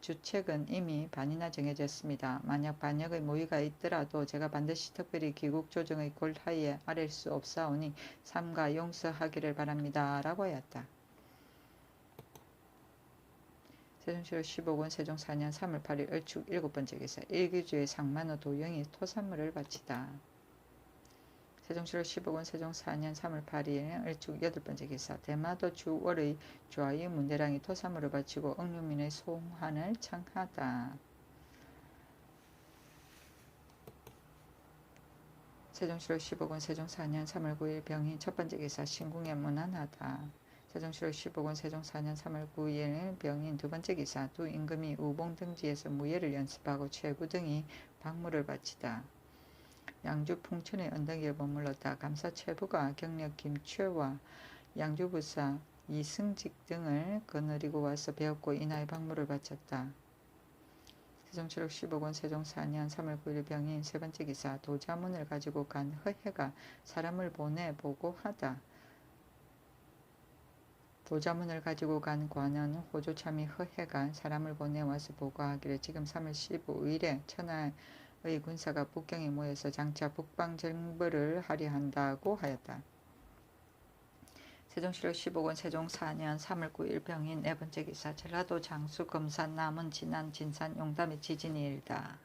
주책은 이미 반이나 정해졌습니다. 만약 반역의 모의가 있더라도 제가 반드시 특별히 귀국 조정의 골하에 아랠 수 없사오니 삼가 용서하기를 바랍니다. 라고 하였다. 세종시록 15권 세종 4년 3월 8일 얼축 일곱 번째 기사. 일기주의 상만호 도영이 토산물을 바치다. 세종시록 15권 세종 4년 3월 8일 얼축 여덟 번째 기사. 대마도 주월의 주하위 문대랑이 토산물을 바치고 억류민의 송환을 청하다. 세종시록 15권 세종 4년 3월 9일 병인 첫 번째 기사. 신궁에 문안하다. 세종시록 15권 세종 4년 3월 9일 병인 두 번째 기사. 두 임금이 우봉 등지에서 무예를 연습하고 최구 등이 박물을 바치다. 양주 풍천의 언덕에 머물렀다. 감사 최부가 경력 김최와 양주부사 이승직 등을 거느리고 와서 배웠고 이날 박물을 바쳤다. 세종시록 15권 세종 4년 3월 9일 병인 세 번째 기사. 도자문을 가지고 간 허해가 사람을 보내 보고하다. 도자문을 가지고 간 관은 호조참이 허해가 사람을 보내와서 보고하기를 지금 3월 15일에 천하의 군사가 북경에 모여서 장차 북방정벌을 하려 한다고 하였다. 세종시록 15권 세종 4년 3월 9일 병인 네 번째 기사. 전라도 장수 금산 남은 진안 진산 용담의 지진이 일다.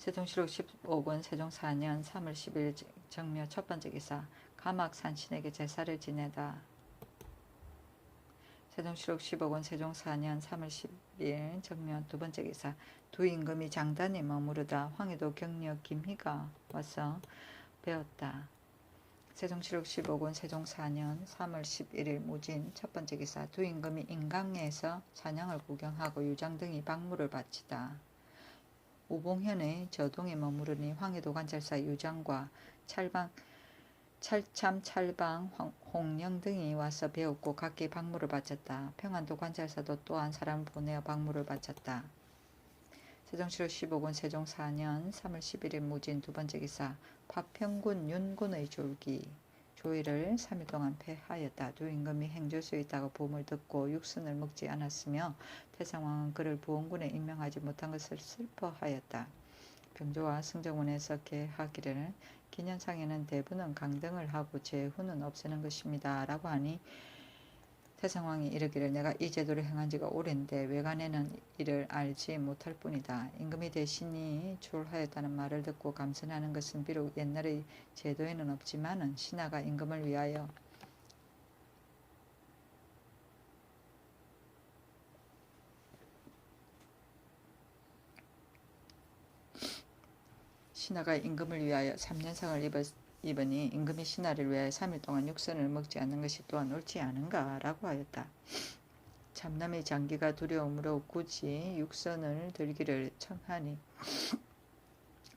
세종시록 15군 세종 4년 3월 10일 정묘 첫 번째 기사 가막 산신에게 제사를 지내다. 세종시록 15군 세종 4년 3월 10일 정묘 두 번째 기사 두 임금이 장단에 머무르다 황해도 경력 김희가 와서 배웠다. 세종시록 15군 세종 4년 3월 11일 무진 첫 번째 기사 두 임금이 인강에서 사냥을 구경하고 유장 등이 박물을 바치다. 우봉현의 저동에 머무르니 황해도 관찰사 유장과 찰참 찰방 홍령 등이 와서 배웠고 각기 박물을 바쳤다. 평안도 관찰사도 또한 사람을 보내어 박물을 바쳤다. 세종시록 15군 세종 4년 3월 11일 무진 두 번째 기사 파평군 윤군의 졸기 조의를 3일 동안 패하였다. 두 임금이 행조수에 있다고 보음을 듣고 육선을 먹지 않았으며 태상왕은 그를 부원군에 임명하지 못한 것을 슬퍼하였다. 병조와 승정원에서 계하기를 기년상에는 대부는 강등을 하고 제후는 없애는 것입니다. 라고 하니 태상왕이 이르기를 내가 이 제도를 행한 지가 오랜데 외관에는 이를 알지 못할 뿐이다. 임금이 대신이 졸하였다는 말을 듣고 감선하는 것은 비록 옛날의 제도에는 없지만은 신하가 임금을 위하여 신하가 임금을 위하여 3년상을 입으니 임금이 신하를 위하여 3일 동안 육선을 먹지 않는 것이 또한 옳지 않은가? 라고 하였다. 참남의 장기가 두려움으로 굳이 육선을 들기를 청하니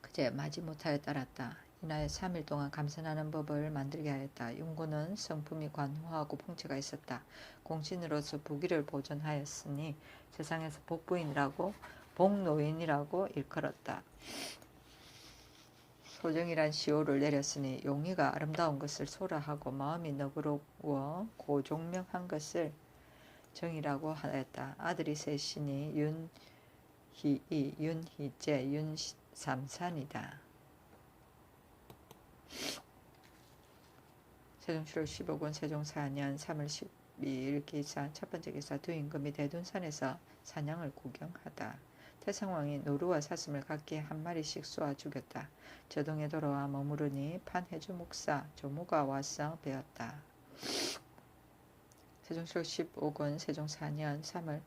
그제 마지 못하여 따랐다. 이나에 3일 동안 감선하는 법을 만들게 하였다. 윤군은 성품이 관호하고 풍채가 있었다. 공신으로서 부귀를 보존하였으니 세상에서 복부인이라고 복노인이라고 일컬었다. 소정이란 시호를 내렸으니 용의가 아름다운 것을 소라하고 마음이 너그러워 고종명한 것을 정이라고 하였다. 아들이 셋이니 윤희이, 윤희재, 윤삼산이다. 세종시록 15군 세종 4년 3월 12일 기사 첫 번째 기사 두 임금이 대둔산에서 사냥을 구경하다. 태상왕이 노루와 사슴을 각기 한 마리씩 쏘아 죽였다. 저동에 돌아와 머무르니 판해주 목사 조무가 와서 배웠다. 세종시록 15군 세종 4년 3월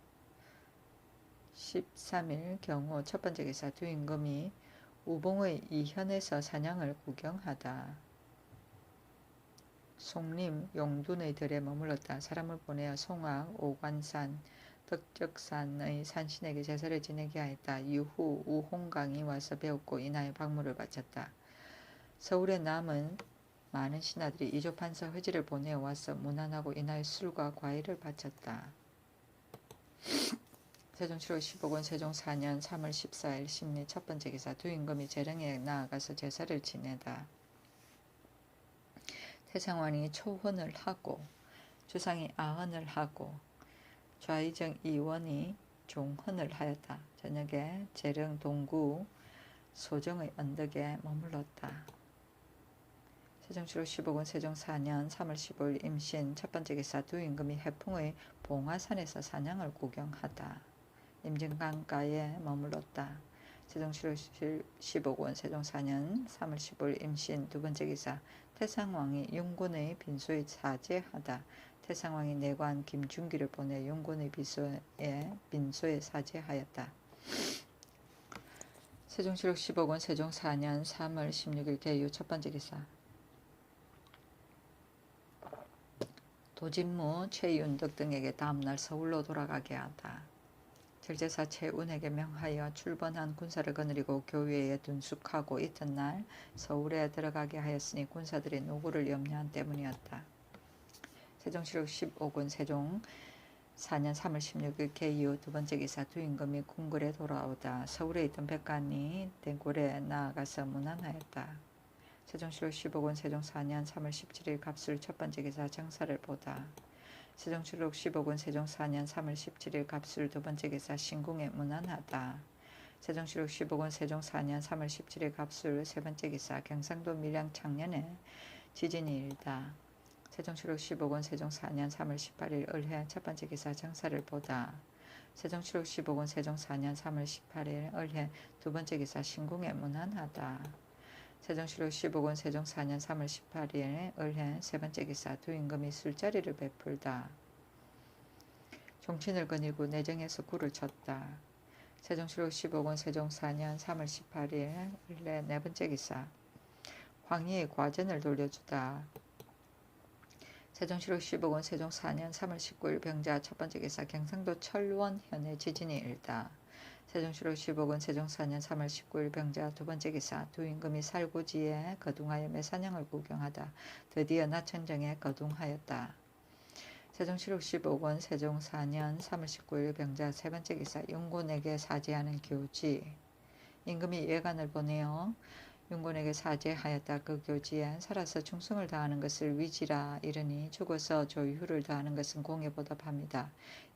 13일 경우 첫 번째 기사 두 임금이 우봉의 이현에서 사냥을 구경하다. 송림 용둔의 들에 머물렀다. 사람을 보내어 송악 오관산 덕적산의 산신에게 제사를 지내게 하였다. 이후 우홍강이 와서 배웠고 이나의 박물을 바쳤다. 서울에 남은 많은 신하들이 이조판서 허지를 보내어 와서 문안하고 이나의 술과 과일을 바쳤다. 세종시록 15군 세종 4년 3월 14일 심리 첫 번째 기사 두 임금이 재령에 나아가서 제사를 지내다. 태상왕이 초헌을 하고 주상이 아헌을 하고 좌의정 이원이 종헌을 하였다. 저녁에 재령 동구 소정의 언덕에 머물렀다. 세종시록 15군 세종 4년 3월 15일 임신 첫 번째 기사 두 임금이 해풍의 봉화산에서 사냥을 구경하다. 임진강가에 머물렀다. 세종시록 15군 세종 4년 3월 15일 임신 두 번째 기사 태상왕이 윤군의 빈소에 사제하다. 태상왕이 내관 김준기를 보내 윤군의 빈소에 사제하였다. 세종시록 15군 세종 4년 3월 16일 개유 첫 번째 기사 도진무 최윤덕 등에게 다음날 서울로 돌아가게 하다. 절제사 최운에게 명하여 출번한 군사를 거느리고 교외에 둔숙하고 이튿날 서울에 들어가게 하였으니 군사들이 누구를 염려한 때문이었다. 세종시록 15군 세종 4년 3월 16일 개유 두 번째 기사 두 임금이 궁궐에 돌아오다. 서울에 있던 백관이 대궐에 나아가서 문안하였다. 세종시록 15군 세종 4년 3월 17일 갑술 첫 번째 기사 정사를 보다. 세종시록 15군 세종 4년 3월 17일 갑술 두 번째 기사 신궁에 문안하다. 세종시록 15군 세종 4년 3월 17일 갑술 세 번째 기사 경상도 밀양 창년에 지진이 일다. 세종시록 15군 세종 4년 3월 18일 을해 첫 번째 기사 정사를 보다. 세종실록 15권 세종 4년 3월 18일 을해 두 번째 기사 신궁에 무난하다. 세종실록 15권 세종 4년 3월 18일 을해 세 번째 기사 두 임금이 술자리를 베풀다. 종친을 거닐고 내정에서 굴을 쳤다. 세종실록 15권 세종 4년 3월 18일 을해 네 번째 기사 황희의 과전을 돌려주다. 세종실록 15권 세종 4년 3월 19일 병자 첫 번째 기사 경상도 철원현의 지진이 일다. 세종실록 15권 세종 4년 3월 19일 병자 두 번째 기사 두 임금이 살구지에 거둥하여 매사냥을 구경하다 드디어 나천정에 거둥하였다. 세종실록 15권 세종 4년 3월 19일 병자 세 번째 기사 윤곤에게 사죄하는 교지. 임금이 예간을 보내어 윤곤에게 사죄하였다. 그 교지에 살아서 충성을 다하는 것을 위지라 이르니 죽어서 조유를 다하는 것은 공예보답합니다.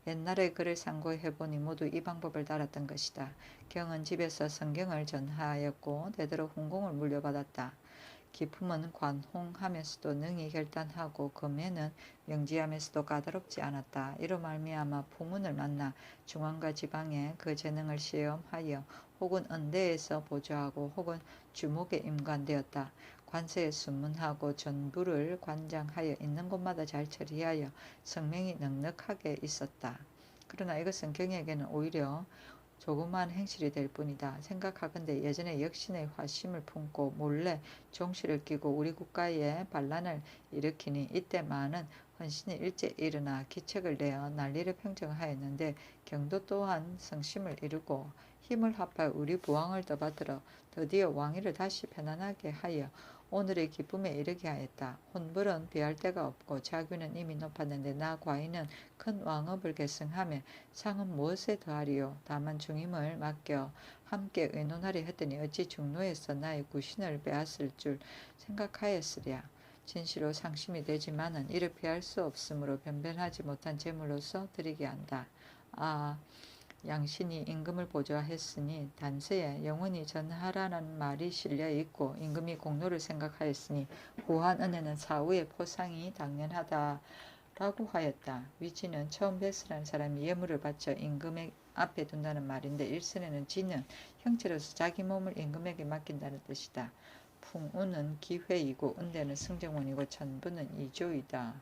옛날에 글을 상고해보니 모두 이 방법을 따랐던 것이다. 경은 집에서 성경을 전하였고 대대로 훈공을 물려받았다. 기품은 관홍하면서도 능히 결단하고 금해는 명지하면서도 까다롭지 않았다. 이로 말미암아 풍운을 만나 중앙과 지방에 그 재능을 시험하여 혹은 은대에서 보조하고 혹은 주목에 임관되었다. 관세에 순문하고 전부를 관장하여 있는 곳마다 잘 처리하여 성명이 넉넉하게 있었다. 그러나 이것은 경에게는 오히려 조그마한 행실이 될 뿐이다. 생각하건대 예전에 역신의 화심을 품고 몰래 종실을 끼고 우리 국가에 반란을 일으키니 이때 많은 헌신이 일제 일어나 기책을 내어 난리를 평정하였는데 경도 또한 성심을 이루고 힘을 합하여 우리 부왕을 떠받들어 드디어 왕위를 다시 편안하게 하여 오늘의 기쁨에 이르게 하였다. 혼불은 비할 데가 없고 자규는 이미 높았는데 나 과인은 큰 왕업을 계승하며 상은 무엇에 더하리요. 다만 중임을 맡겨 함께 의논하려 했더니 어찌 중노에서 나의 구신을 빼앗을 줄 생각하였으랴. 진시로 상심이 되지만은 이를 피할 수 없으므로 변변하지 못한 제물로서 드리게 한다. 아, 양신이 임금을 보좌했으니 단세에 영원히 전하라는 말이 실려 있고 임금이 공로를 생각하였으니 고한 은혜는 사후의 포상이 당연하다. 라고 하였다. 위지는 처음 뱃으라는 사람이 예물을 바쳐 임금의 앞에 둔다는 말인데 일선에는 지는 형체로서 자기 몸을 임금에게 맡긴다는 뜻이다. 풍운은 기회이고 은대는 승정원이고 천부는 이조이다.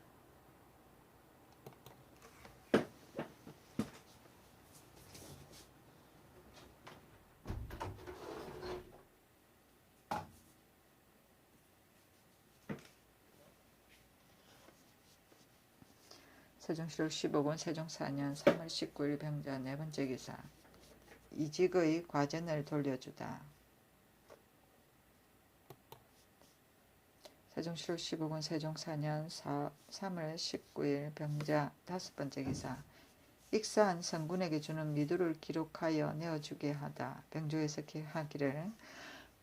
세종실록 15권 세종 4년 3월 19일 병자 네 번째 기사 이직의 과전을 돌려주다. 세종실록 15권 세종 4년 3월 19일 병자 다섯 번째 기사 익사한 성군에게 주는 미두를 기록하여 내어주게 하다. 병조에서 하기를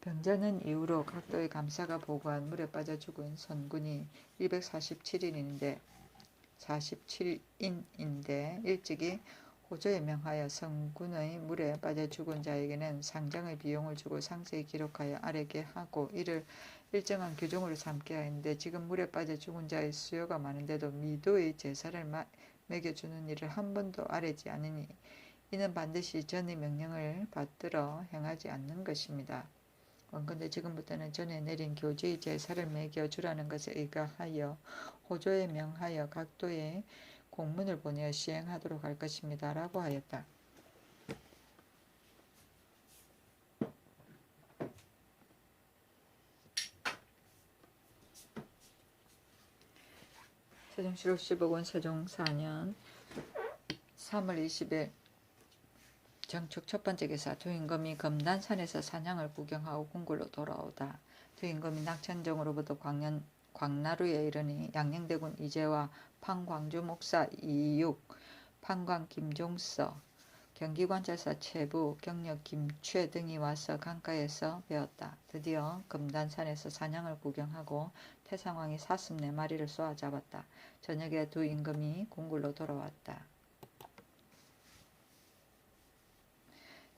병자는 이후로 각도의 감사가 보고한 물에 빠져 죽은 선군이 247인인데 47인인데 일찍이 호조에 명하여 성군의 물에 빠져 죽은 자에게는 상장의 비용을 주고 상세히 기록하여 아래게 하고 이를 일정한 규정으로 삼게 하였는데 지금 물에 빠져 죽은 자의 수요가 많은데도 미도의 제사를 매겨주는 일을 한 번도 아뢰지 않으니 이는 반드시 전의 명령을 받들어 행하지 않는 것입니다. 원컨대 지금부터는 전에 내린 교제의 제사를 매겨주라는 것에 의거하여 호조에 명하여 각도에 공문을 보내어 시행하도록 할 것입니다. 라고 하였다. 세종실록 15권 세종 4년 3월 20일 정축 첫 번째 기사 두 임금이 검단산에서 사냥을 구경하고 궁궐로 돌아오다. 두 임금이 낙천정으로부터 광나루에 이르니 양녕대군 이재와 판광주 목사 이육, 판광 김종서, 경기관찰사 최부, 경력 김최 등이 와서 강가에서 배웠다. 드디어 검단산에서 사냥을 구경하고 태상왕이 사슴 4마리를 쏘아 잡았다. 저녁에 두 임금이 궁궐로 돌아왔다.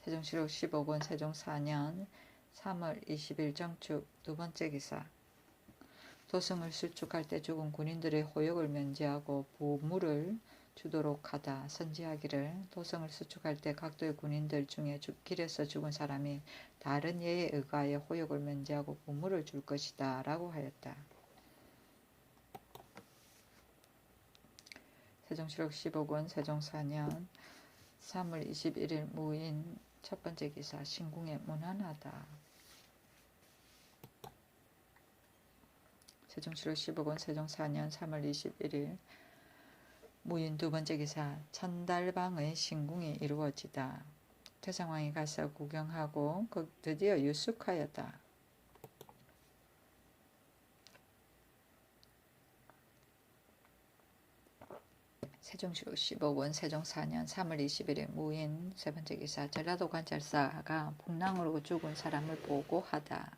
세종실록 15권 세종 4년 3월 20일 정축 두 번째 기사 도성을 수축할 때 죽은 군인들의 호역을 면제하고 보물을 주도록 하다. 선지하기를 도성을 수축할 때 각도의 군인들 중에 길에서 죽은 사람이 다른 예에 의하여 호역을 면제하고 보물을 줄 것이다 라고 하였다. 세종시록 15권 세종 4년 3월 21일 무인 첫 번째 기사 신궁에 무난하다. 세종시록 15권 세종 4년 3월 21일 무인 두 번째 기사 천달방의 신궁이 이루어지다. 태상왕이 가서 구경하고 드디어 유숙하였다. 세종시록 15권 세종 4년 3월 21일 무인 세 번째 기사 전라도 관찰사가 풍랑으로 죽은 사람을 보고하다.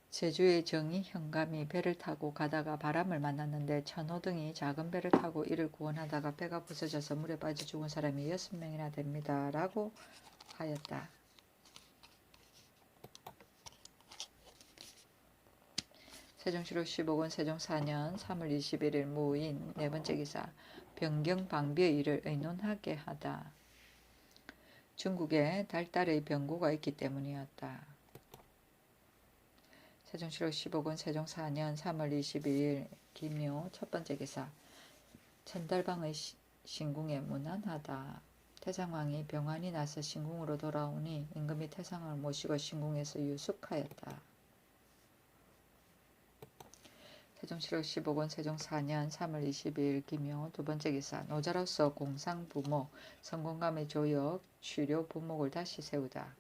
제주의 정이 현감이 배를 타고 가다가 바람을 만났는데 천호등이 작은 배를 타고 이를 구원하다가 배가 부서져서 물에 빠져 죽은 사람이 6명이나 됩니다. 라고 하였다. 세종시록 15권 세종 4년 3월 21일 무인 네 번째 기사 변경 방비의 일을 의논하게 하다. 중국에 달달의 병고가 있기 때문이었다. 세종시록 15권 세종 4년 3월 22일 김묘 첫 번째 기사 천달방의 신궁에 무난하다. 태상왕이 병환이 나서 신궁으로 돌아오니 임금이 태상왕을 모시고 신궁에서 유숙하였다. 세종시록 15권 세종 4년 3월 22일 김효 두 번째 기사 노자로서 공상부목 성공감의 조역 취료 부목을 다시 세우다.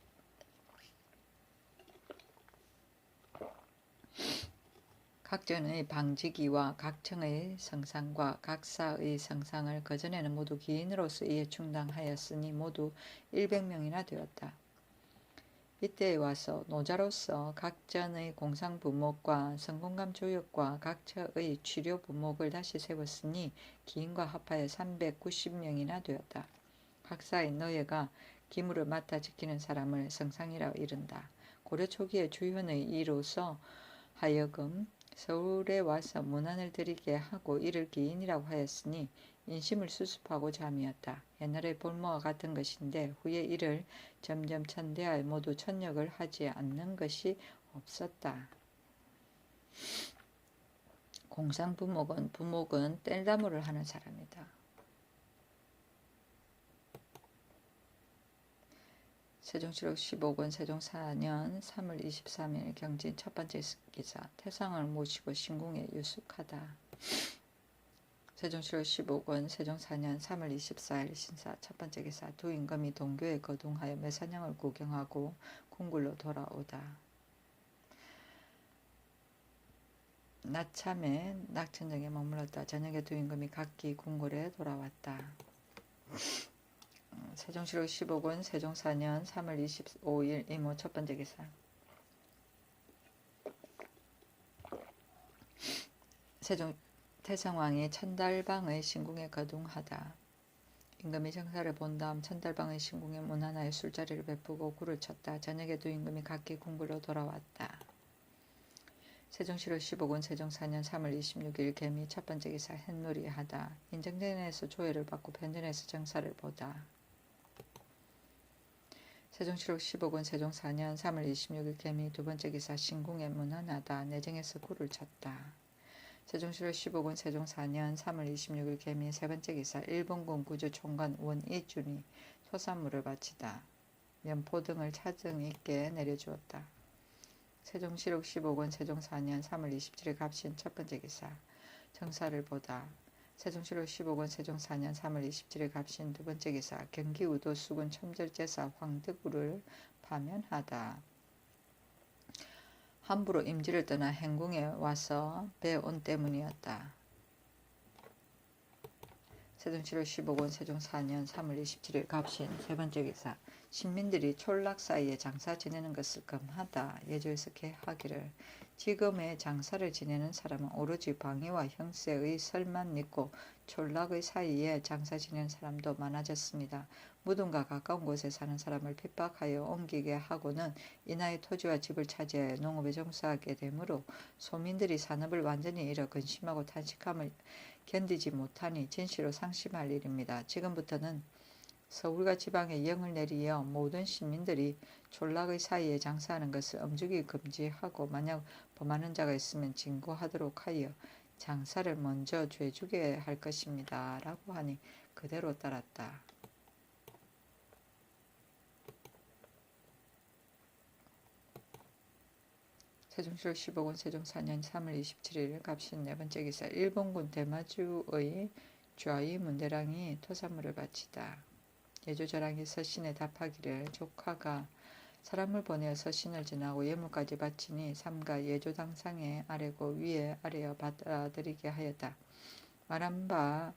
각전의 방지기와 각청의 성상과 각사의 성상을 그전에는 모두 기인으로서 이에 충당하였으니 모두 100명이나 되었다. 이때에 와서 노자로서 각전의 공상부목과 성공감 조역과 각처의 치료부목을 다시 세웠으니 기인과 합하여 390명이나 되었다. 각사의 너예가 기물을 맡아 지키는 사람을 성상이라 이른다. 고려 초기에 주현의 이로서 하여금 서울에 와서 문안을 드리게 하고 이를 기인이라고 하였으니 인심을 수습하고자 함이었다. 옛날의 볼모와 같은 것인데 후에 이를 점점 천대하여 모두 천역을 하지 않는 것이 없었다. 부목은 뗄나무를 하는 사람이다. 세종시록 15권 세종 4년 3월 23일 경진 첫 번째 기사 태상을 모시고 신궁에 유숙하다. 세종시록 15권 세종 4년 3월 24일 신사 첫 번째 기사 두 임금이 동교에 거둥하여 매산형을 구경하고 궁굴로 돌아오다. 낮참에 낙천정에 머물렀다. 저녁에 두 임금이 각기 궁궐에 돌아왔다. 세종시록 15권 세종 4년 3월 25일 이모 첫 번째 기사 태상왕이 천달방의 신궁에 거둥하다. 임금이 정사를 본 다음 천달방의 신궁에 문안하여 술자리를 베푸고 굴을 쳤다. 저녁에 두 임금이 각기 궁굴로 돌아왔다. 세종시록 15권 세종 4년 3월 26일 개미 첫 번째 기사 햇놀이 하다. 인정전에서 조회를 받고 변전에서 정사를 보다. 세종시록 15권 세종 4년 3월 26일 개미 두 번째 기사 신궁에 문안하다. 내정에서 굴을 쳤다. 세종시록 15권 세종 4년 3월 26일 개미 세 번째 기사 일본군 구주 총관 원이준이 소산물을 바치다. 면포 등을 차등 있게 내려주었다. 세종시록 15권 세종 4년 3월 27일 갑신 첫 번째 기사 정사를 보다. 세종시록 15권 세종 4년 3월 27일 갑신 두 번째 기사 경기 우도 수군 첨절제사 황득우를 파면하다. 함부로 임지를 떠나 행궁에 와서 배온 때문이었다. 세종시록 15권 세종 4년 3월 27일 갑신 세 번째 기사 신민들이 촌락 사이에 장사 지내는 것을 금하다. 예조에서 개하기를 지금의 장사를 지내는 사람은 오로지 방위와 형세의 설만 믿고 촌락의 사이에 장사 지내는 사람도 많아졌습니다. 무덤과 가까운 곳에 사는 사람을 핍박하여 옮기게 하고는 이나의 토지와 집을 차지하여 농업에 종사하게 되므로 소민들이 산업을 완전히 잃어 근심하고 탄식함을 견디지 못하니 진시로 상심할 일입니다. 지금부터는 서울과 지방에 영을 내리어 모든 시민들이 촌락의 사이에 장사하는 것을 엄중히 금지하고 만약 범하는 자가 있으면 징고하도록 하여 장사를 먼저 죄주게 할 것입니다. 라고 하니 그대로 따랐다. 세종시로 15권 세종 4년 3월 27일 갑신 네 번째 기사 일본군 대마주의 좌이 문대랑이 토산물을 바치다. 예조자랑이 서신에 답하기를 조카가 사람을 보내어 서신을 전하고 예물까지 바치니 삼가 예조당상에 아래고 위에 아래어 받아들이게 하였다. 말한 바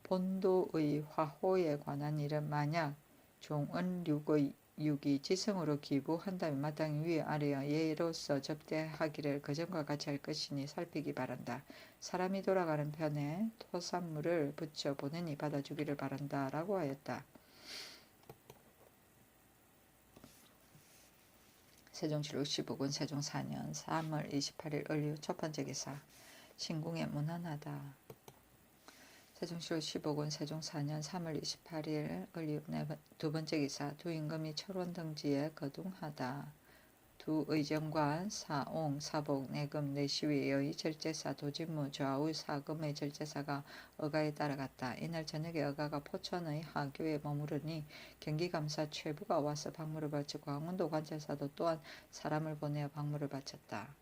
본도의 화호에 관한 일은 만약 종은육의 육이 지성으로 기부한다면 마땅히 위에 아래어 예로서 접대하기를 그전과 같이 할 것이니 살피기 바란다. 사람이 돌아가는 편에 토산물을 붙여 보내니 받아주기를 바란다. 라고 하였다. 세종시로 15군 세종 4년 3월 28일 을류 첫 번째 기사 신궁에 무난하다. 세종시로 15군 세종 4년 3월 28일 을류 두 번째 기사 두 임금이 철원 등지에 거둥하다. 두 의정관 사옹 사복 내금 내시위의 절제사 도진무 좌우 사금의 절제사가 어가에 따라갔다. 이날 저녁에 어가가 포천의 하교에 머무르니 경기감사 최부가 와서 박물을 바치고 강원도 관찰사도 또한 사람을 보내어 박물을 바쳤다.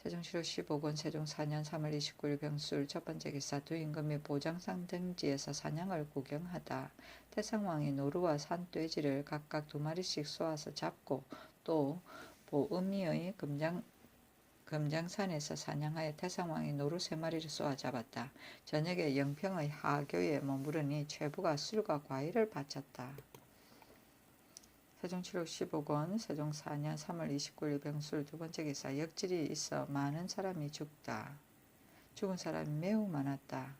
세종시로 15군 세종 4년 3월 29일 병술 첫 번째 기사 두 임금이 보장산 등지에서 사냥을 구경하다. 태상왕이 노루와 산돼지를 각각 2마리씩 쏘아서 잡고 또 보음리의 금장산에서 사냥하여 태상왕이 노루 3마리를 쏘아 잡았다. 저녁에 영평의 하교에 머무르니 최부가 술과 과일을 바쳤다. 세종시로 15권 세종 4년 3월 29일 병술 두 번째 기사 역질이 있어 많은 사람이 죽다. 죽은 사람이 매우 많았다.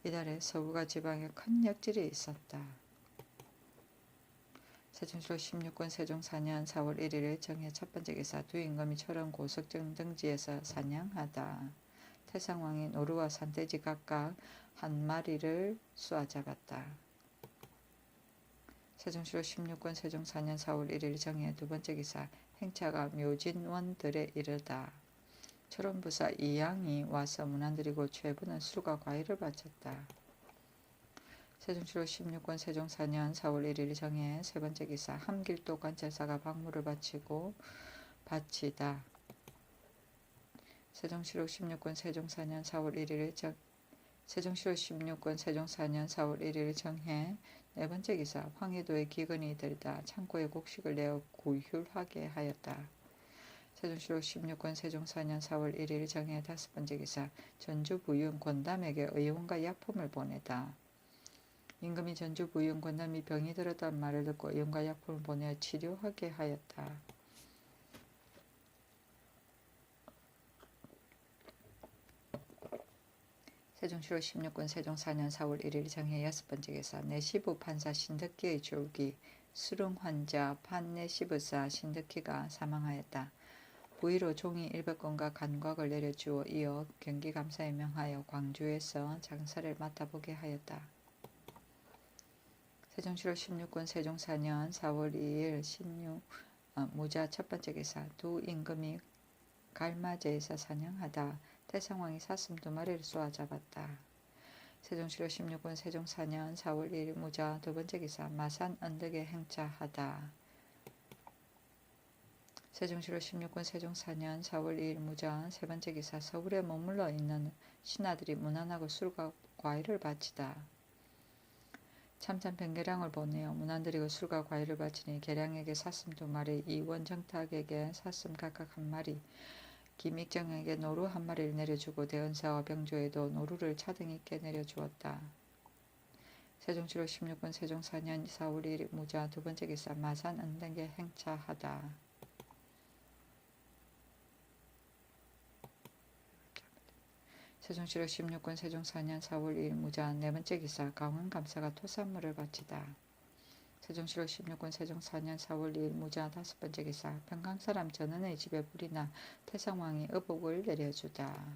이달에 서울과 지방에 큰 역질이 있었다. 세종시로 16권 세종 4년 4월 1일 정해 첫 번째 기사 두 임금이 철원 고석정 등지에서 사냥하다. 태상왕이 노루와 산돼지 각각 1마리를 쏘아 잡았다. 세종시로 16권 세종 4년 4월 1일 정해 두 번째 기사 행차가 묘진원들에 이르다. 철원부사 이양이 와서 문안드리고 최부는 술과 과일을 바쳤다. 세종시로 16권 세종 4년 4월 1일 정해 세 번째 기사 함길도 관찰사가 박물을 바치다. 세종시로 16권 세종 4년 4월 1일 세종시로 16권 세종 4년 4월 1일 정해 네 번째 기사 황해도에 기근이 들다 창고에 곡식을 내어 구휼하게 하였다. 세종시로 16권 세종 4년 4월 1일 정해 다섯 번째 기사 전주 부윤 권담에게 의원과 약품을 보내다. 임금이 전주 부윤 권담이 병이 들었다는 말을 듣고 의원과 약품을 보내어 치료하게 하였다. 세종시로 16권 세종 4년 4월 1일 정해 여섯 번째 기사 내시부 판사 신덕기의 졸기 수릉환자 판내시부사 신덕기가 사망하였다. 부의로 종이 100건과 간곽을 내려주어 이어 경기감사에 명하여 광주에서 장사를 맡아보게 하였다. 세종시로 16권 세종 4년 4월 2일 무자 첫 번째 기사 두 임금이 갈마제에서 사냥하다. 태상왕이 사슴 2마리를 쏘아 잡았다. 세종시로 16권 세종 4년 4월 1일 무자 두 번째 기사 마산 언덕에 행차하다. 세종시로 16권 세종 4년 4월 2일 무자 세 번째 기사 서울에 머물러 있는 신하들이 문안하고 술과 과일을 바치다. 참찬 변계량을 보내어 문안드리고 술과 과일을 바치니 계량에게 사슴 2마리 이원정탁에게 사슴 각각 1마리 김익정에게 노루 1마리를 내려주고 대은사와 병조에도 노루를 차등 있게 내려주었다. 세종시로 16권 세종 4년 4월 1일 무자 두 번째 기사 마산 언덕에 행차하다. 세종시로 16군 세종 4년 4월 2일 무자 네 번째 기사 강원감사가 토산물을 바치다. 세종시로 16군 세종 4년 4월 2일 무자 다섯 번째 기사 평강사람 전원의 집에 불이 나 태성왕이 의복을 내려주다.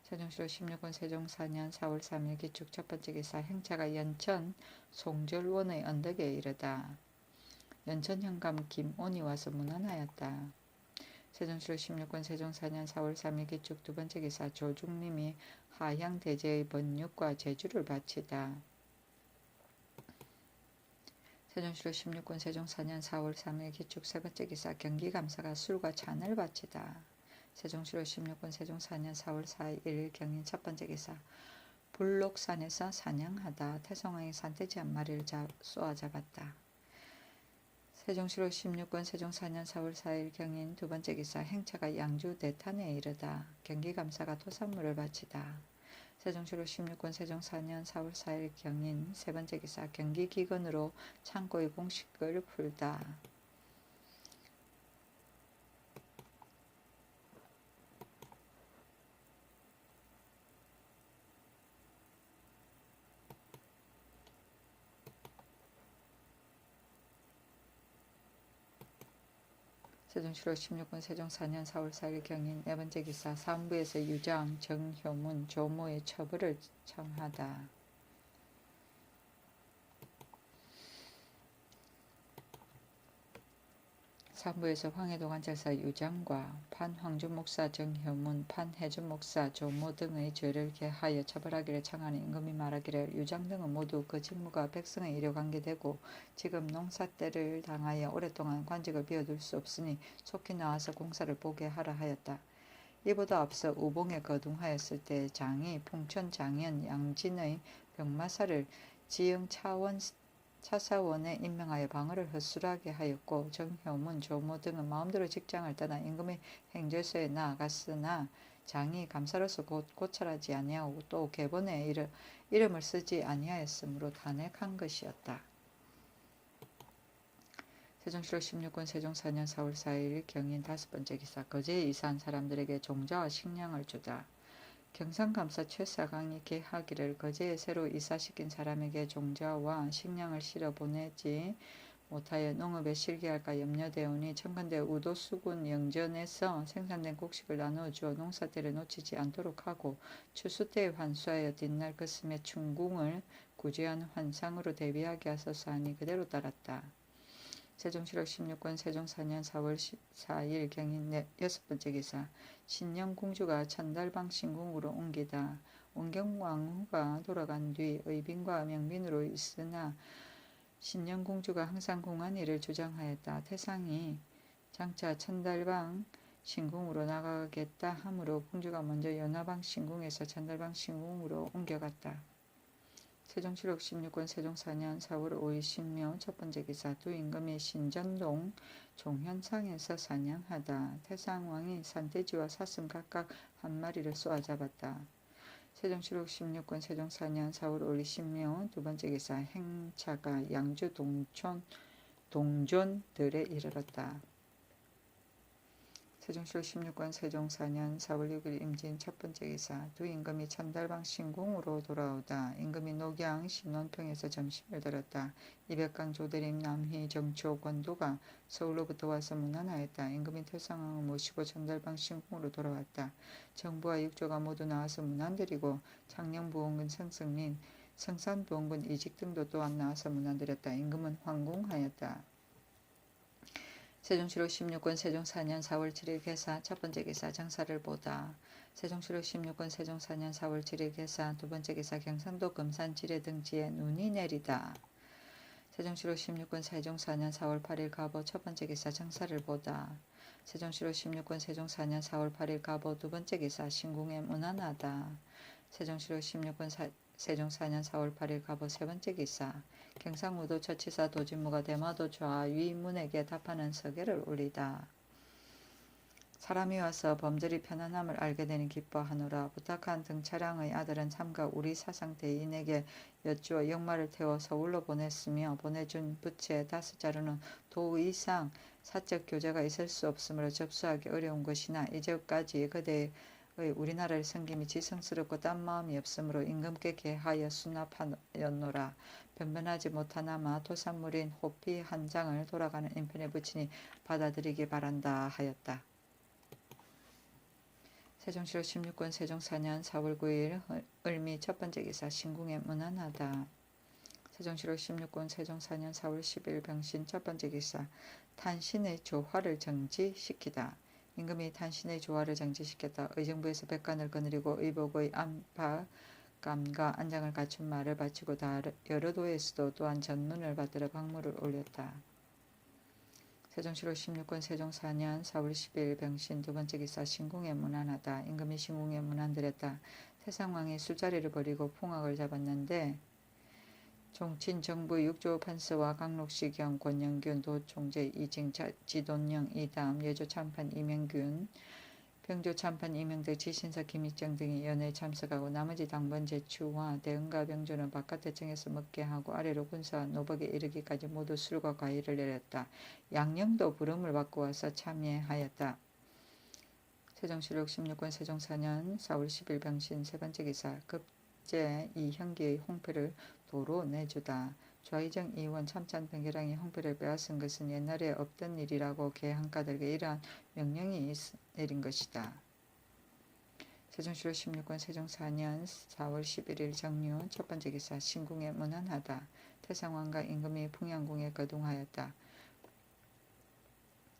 세종시로 16군 세종 4년 4월 3일 기축 첫 번째 기사 행차가 연천 송절원의 언덕에 이르다. 연천 현감 김온이 와서 문안하였다. 세종시로 16군 세종 4년 4월 3일 기축 두 번째 기사 조중림이 하향대제의 번육과 제주를 바치다. 세종시로 16군 세종 4년 4월 3일 기축 세 번째 기사 경기감사가 술과 잔을 바치다. 세종시로 16군 세종 4년 4월 4일 경인 첫 번째 기사 불록산에서 사냥하다. 태성왕이 산돼지 한 마리를 쏘아 잡았다. 세종시로 16군 세종 4년 4월 4일 경인 두 번째 기사 행차가 양주 대탄에 이르다. 경기감사가 토산물을 바치다. 세종시로 16군 세종 4년 4월 4일 경인 세 번째 기사 경기기근으로 창고의 공식을 풀다. 세종시로 16군 세종 4년 4월 4일 경인 네 번째 기사 사무부에서 유장 정효문 조모의 처벌을 청하다. 사무부에서 황해도 관찰사 유장과 판황준 목사 정효문, 판해준 목사 조모 등의 죄를 개하여 처벌하기를 청하는 임금이 말하기를 유장 등은 모두 그 직무가 백성의 일에 관계되고 지금 농사때를 당하여 오랫동안 관직을 비워둘 수 없으니 속히 나와서 공사를 보게 하라 하였다. 이보다 앞서 우봉에 거둥하였을 때 장이 풍천 장현 양진의 병마사를 지영 차사원에 임명하여 방어를 허술하게 하였고 정효문, 조모 등은 마음대로 직장을 떠나 임금의 행제소에 나아갔으나 장이 감사로서 곧 고찰하지 아니하고 또 계본에 이름을 쓰지 아니하였으므로 탄핵한 것이었다. 세종시로 16군 세종 4년 4월 4일 경인 다섯 번째 기사 거제에 이사한 사람들에게 종자와 식량을 주다. 경상감사 최사강이 계하기를 거제에 새로 이사시킨 사람에게 종자와 식량을 실어 보내지 못하여 농업에 실기할까 염려되오니 청건대 우도수군 영전에서 생산된 곡식을 나누어 주어 농사때를 놓치지 않도록 하고 추수 때에 환수하여 뒷날 거슴에 충궁을 구제한 환상으로 대비하게 하소서 하니 그대로 따랐다. 세종시로 16군 세종 4년 4월 4일 경인 여섯 번째 기사 신영공주가 천달방 신궁으로 옮기다. 원경왕후가 돌아간 뒤 의빈과 명빈으로 있으나 신영공주가 항상 공안일을 주장하였다. 태상이 장차 천달방 신궁으로 나가겠다 하므로 공주가 먼저 연화방 신궁에서 천달방 신궁으로 옮겨갔다. 세종시록 16군 세종 4년 4월 5일 신묘 첫 번째 기사 두 임금이 신전동 종현상에서 사냥하다. 태상왕이 산돼지와 사슴 각각 한 마리를 쏘아 잡았다. 세종시록 16군 세종 4년 4월 5일 신묘 두 번째 기사 행차가 양주 동존들에 이르렀다. 세종시록 16군 세종 4년 4월 6일 임진 첫 번째 기사 두 임금이 천달방 신궁으로 돌아오다. 임금이 녹양 신원평에서 점심을 들었다. 이백강 조대림 남희 정초 권도가 서울로부터 와서 문안하였다. 임금이 태상왕을 모시고 천달방 신궁으로 돌아왔다. 정부와 육조가 모두 나와서 문안드리고 창녕부원군 성승민 성산부원군 이직 등도 또한 나와서 문안드렸다. 임금은 황궁하였다. 세종시록 16군 세종 4년 4월 7일 개사 첫 번째 기사 장사를 보다. 세종시록 16군 세종 4년 4월 7일 개사 두 번째 기사 경상도 금산 지뢰 등지에 눈이 내리다. 세종시록 16군 세종 4년 4월 8일 가보 첫 번째 기사 장사를 보다. 세종시록 16군 세종 4년 4월 8일 가보 두 번째 기사 신궁에 문안하다. 세종시록 16군 세종 4년 4월 8일 가보 세 번째 기사 경상우도 처치사 도진무가 대마도 좌위문에게 답하는 서계를 올리다. 사람이 와서 범절이 편안함을 알게 되니 기뻐하노라. 부탁한 등차량의 아들은 삼가 우리 사상대인에게 여쭈어 역마를 태워 서울로 보냈으며 보내준 부채 5자루는 도 이상 사적 교제가 있을 수 없으므로 접수하기 어려운 것이나 이제까지 그대의 그의 우리나라를 섬김이 지성스럽고 딴 마음이 없으므로 임금께 계하여 수납하였노라. 변변하지 못하나마 토산물인 호피 한 장을 돌아가는 인편에 붙이니 받아들이기 바란다 하였다. 세종시로 16권 세종 4년 4월 9일 을미 첫 번째 기사 신궁에 문안하다. 세종시로 16권 세종 4년 4월 10일 병신 첫 번째 기사 탄신의 조화를 정지시키다. 임금이 탄신의 조화를 정지시켰다. 의정부에서 백관을 거느리고 의복의 안팎감과 안장을 갖춘 말을 바치고 여러 도에서도 또한 전문을 받들어 박물을 올렸다. 세종시로 16권 세종 4년 4월 10일 병신 두 번째 기사 신궁에 문안하다. 임금이 신궁에 문안드렸다. 태상왕이 술자리를 벌이고 풍악을 잡았는데 종친 정부 육조 판서와 강록시 경 권영균 도총재 이징 지돈령 이담 예조 참판 이명균 병조 참판 이명덕 지신사 김익정 등이 연회에 참석하고 나머지 당번 제추와 대응과 병조는 바깥대청에서 먹게 하고 아래로 군사 노벅에 이르기까지 모두 술과 과일을 내렸다. 양령도 부름을 받고 와서 참여하였다. 세종시록 16권 세종 4년 4월 10일 병신 세 번째 기사 급제 이형기의 홍표를 도로 내주다. 좌의정 이원 참찬 변계량이 홍표를 빼앗은 것은 옛날에 없던 일이라고 개항가들에게 이러한 명령이 내린 것이다. 세종시로 16권 세종 4년 4월 11일 정유 첫 번째 기사 신궁에 문안하다. 태상왕과 임금이 풍양궁에 거동하였다.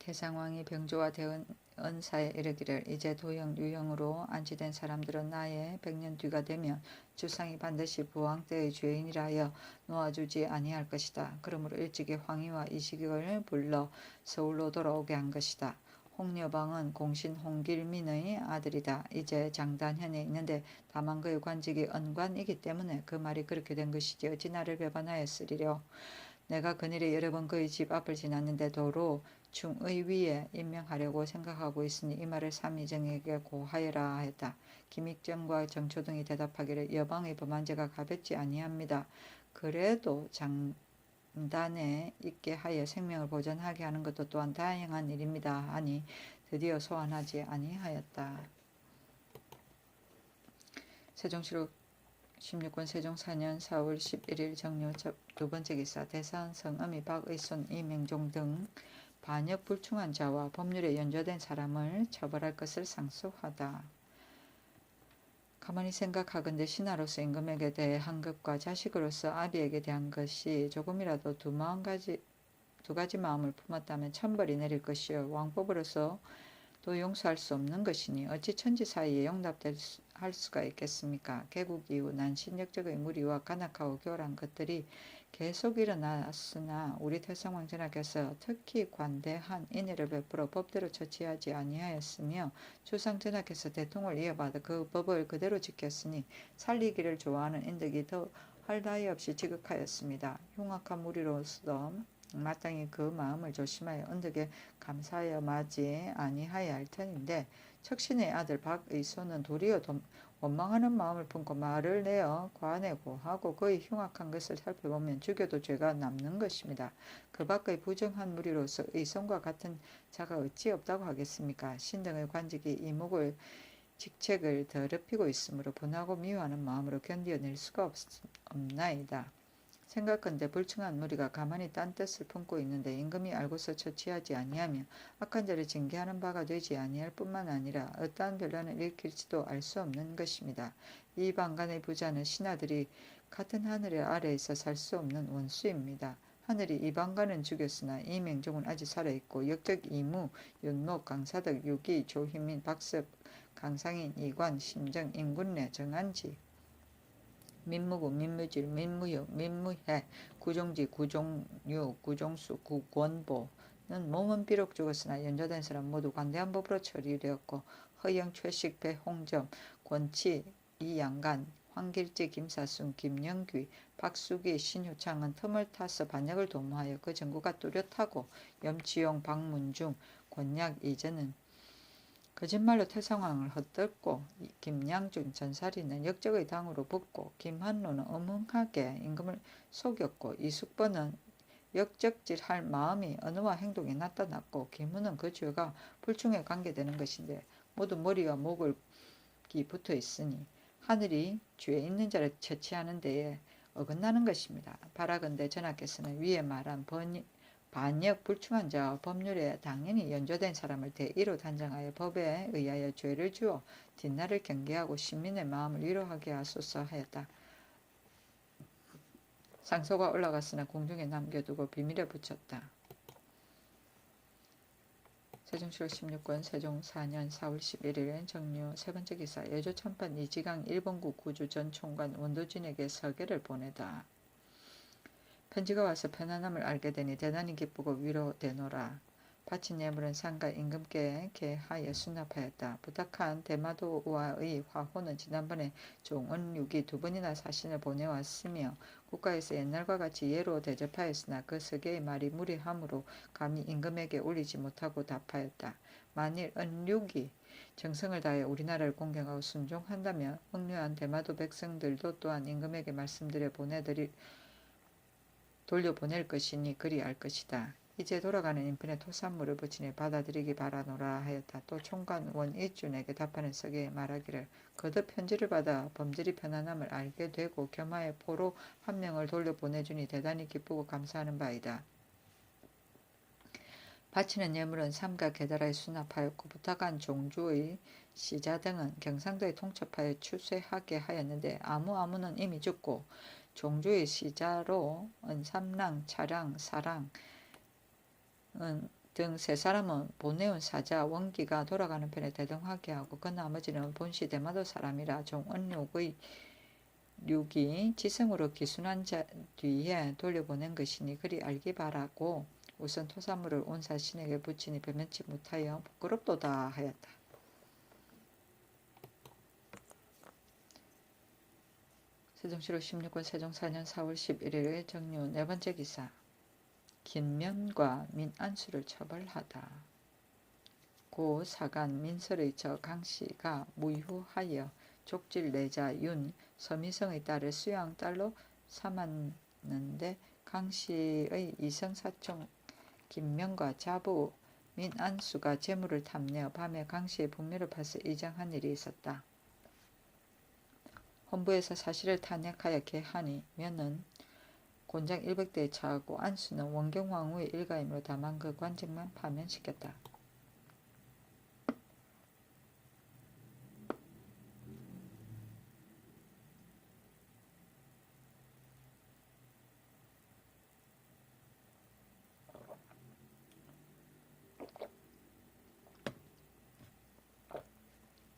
태상왕이 병조와 대은사에 이르기를 이제 도형 유형으로 안치된 사람들은 나의 100년 뒤가 되면 주상이 반드시 부왕 때의 죄인이라 하여 놓아주지 아니할 것이다. 그러므로 일찍이 황희와 이식을 불러 서울로 돌아오게 한 것이다. 홍여방은 공신 홍길민의 아들이다. 이제 장단현에 있는데 다만 그의 관직이 언관이기 때문에 그 말이 그렇게 된 것이지 어찌 나를 배반하였으리려. 내가 그늘에 여러 번 그의 집 앞을 지났는데 도로 중의위에 임명하려고 생각하고 있으니 이 말을 삼위정에게 고하여라 하였다. 김익정과 정초 등이 대답하기를 여방의 범한 죄가 가볍지 아니합니다. 그래도 장단에 있게 하여 생명을 보존하게 하는 것도 또한 다행한 일입니다 하니 드디어 소환하지 아니하였다. 세종시록 16권 세종 4년 4월 11일 정유 두 번째 기사 대사한 성엄이 박의손 이명종 등 반역 불충한 자와 법률에 연좌된 사람을 처벌할 것을 상소하다. 가만히 생각하건대 신하로서 임금에게 대한 것과 자식으로서 아비에게 대한 것이 조금이라도 두 가지 마음을 품었다면 천벌이 내릴 것이요 왕법으로서 또 용서할 수 없는 것이니 어찌 천지 사이에 용납될 할 수가 있겠습니까? 개국 이후 난신역적의 무리와 간악하고 교활한 것들이 계속 일어났으나 우리 태상왕 전하께서 특히 관대한 인애를 베풀어 법대로 처치하지 아니하였으며 주상 전하께서 대통을 이어받아 그 법을 그대로 지켰으니 살리기를 좋아하는 인덕이 더 할 나위 없이 지극하였습니다. 흉악한 무리로서 마땅히 그 마음을 조심하여 언덕에 감사하여 마지 아니하여야 할 터인데 척신의 아들 박의손은 도리어 원망하는 마음을 품고 말을 내어 과내고 하고 그의 흉악한 것을 살펴보면 죽여도 죄가 남는 것입니다. 그 밖의 부정한 무리로서 의손과 같은 자가 어찌 없다고 하겠습니까? 신등의 관직이 이목을 직책을 더럽히고 있으므로 분하고 미워하는 마음으로 견디어낼 수가 없나이다. 생각건대 불충한 무리가 가만히 딴 뜻을 품고 있는데 임금이 알고서 처치하지 아니하면 악한 자를 징계하는 바가 되지 아니할 뿐만 아니라 어떠한 변란을 일으킬지도 알 수 없는 것입니다. 이 방간의 부자는 신하들이 같은 하늘 아래에서 살 수 없는 원수입니다. 하늘이 이 방간은 죽였으나 이명종은 아직 살아있고 역적 이무, 윤목, 강사덕, 유기, 조희민, 박섭, 강상인, 이관, 심정, 임군래, 정한지 민무구, 민무질, 민무육, 민무해, 구종지, 구종유, 구종수, 구권보는 몸은 비록 죽었으나 연좌된 사람 모두 관대한 법으로 처리되었고 허영, 최식, 배홍점, 권치, 이양간, 황길지, 김사순, 김영귀, 박수기, 신효창은 틈을 타서 반역을 도모하여 그 전구가 뚜렷하고 염치용, 박문중, 권약, 이전은 거짓말로 태상왕을 헛들고 김양중 전사리는 역적의 당으로 붙고 김한로는 엄흥하게 임금을 속였고 이숙번은 역적질할 마음이 언어와 행동에 나타났고 김훈은 그 죄가 불충에 관계되는 것인데 모두 머리와 목을 붙어 있으니 하늘이 죄 있는 자를 처치하는 데에 어긋나는 것입니다. 바라건대 전하께서는 위에 말한 반역 불충한 자와 법률에 당연히 연조된 사람을 대의로 단정하여 법에 의하여 죄를 주어 뒷날을 경계하고 신민의 마음을 위로하게 하소서 하였다. 상소가 올라갔으나 공중에 남겨두고 비밀에 붙였다. 세종시로 16권 세종 4년 4월 11일 정류 세 번째 기사 예조 참판 이지강 일본국 구주 전 총관 원도진에게 서계를 보내다. 편지가 와서 편안함을 알게 되니 대단히 기쁘고 위로되노라. 바친 예물은 상가 임금께 개하여 수납하였다. 부탁한 대마도와의 화호는 지난번에 종언육이 2번이나 사신을 보내왔으며 국가에서 옛날과 같이 예로 대접하였으나 그 서계의 말이 무례함으로 감히 임금에게 올리지 못하고 답하였다. 만일 은육이 정성을 다해 우리나라를 공경하고 순종한다면 억류한 대마도 백성들도 또한 임금에게 말씀드려 돌려보낼 것이니 그리할 것이다. 이제 돌아가는 인편에 토산물을 붙이니 받아들이기 바라노라 하였다. 또 총관 원일준에게 답하는 서계에 말하기를 거듭 편지를 받아 범절이 편안함을 알게 되고 겸하의 포로 한 명을 돌려보내주니 대단히 기쁘고 감사하는 바이다. 바치는 예물은 삼가 계달하에 수납하였고 부탁한 종주의 시자 등은 경상도에 통첩하여 추쇠하게 하였는데 아무는 이미 죽고 종주의 시자로 은삼랑, 차랑, 사랑 등 세 사람은 보내온 사자 원기가 돌아가는 편에 대등하게 하고 그 나머지는 본시 대마도 사람이라 종언육의 륙이 지성으로 기순한 뒤에 돌려보낸 것이니 그리 알기 바라고 우선 토사물을 온 사신에게 붙이니 변면치 못하여 부끄럽도다 하였다. 세종시로 16권 세종 4년 4월 11일 정류 네 번째 기사 김면과 민안수를 처벌하다. 고 사간 민설의 저 강씨가 무효하여 족질 내자 윤 서미성의 딸을 수양 딸로 삼았는데 강씨의 이성사촌 김면과 자부 민안수가 재물을 탐내어 밤에 강씨의 북묘를 파서 이장한 일이 있었다. 헌부에서 사실을 탄핵하여 개하니 면은 곤장 100대에 처하고 안수는 원경왕후의 일가이므로 다만 그 관직만 파면시켰다.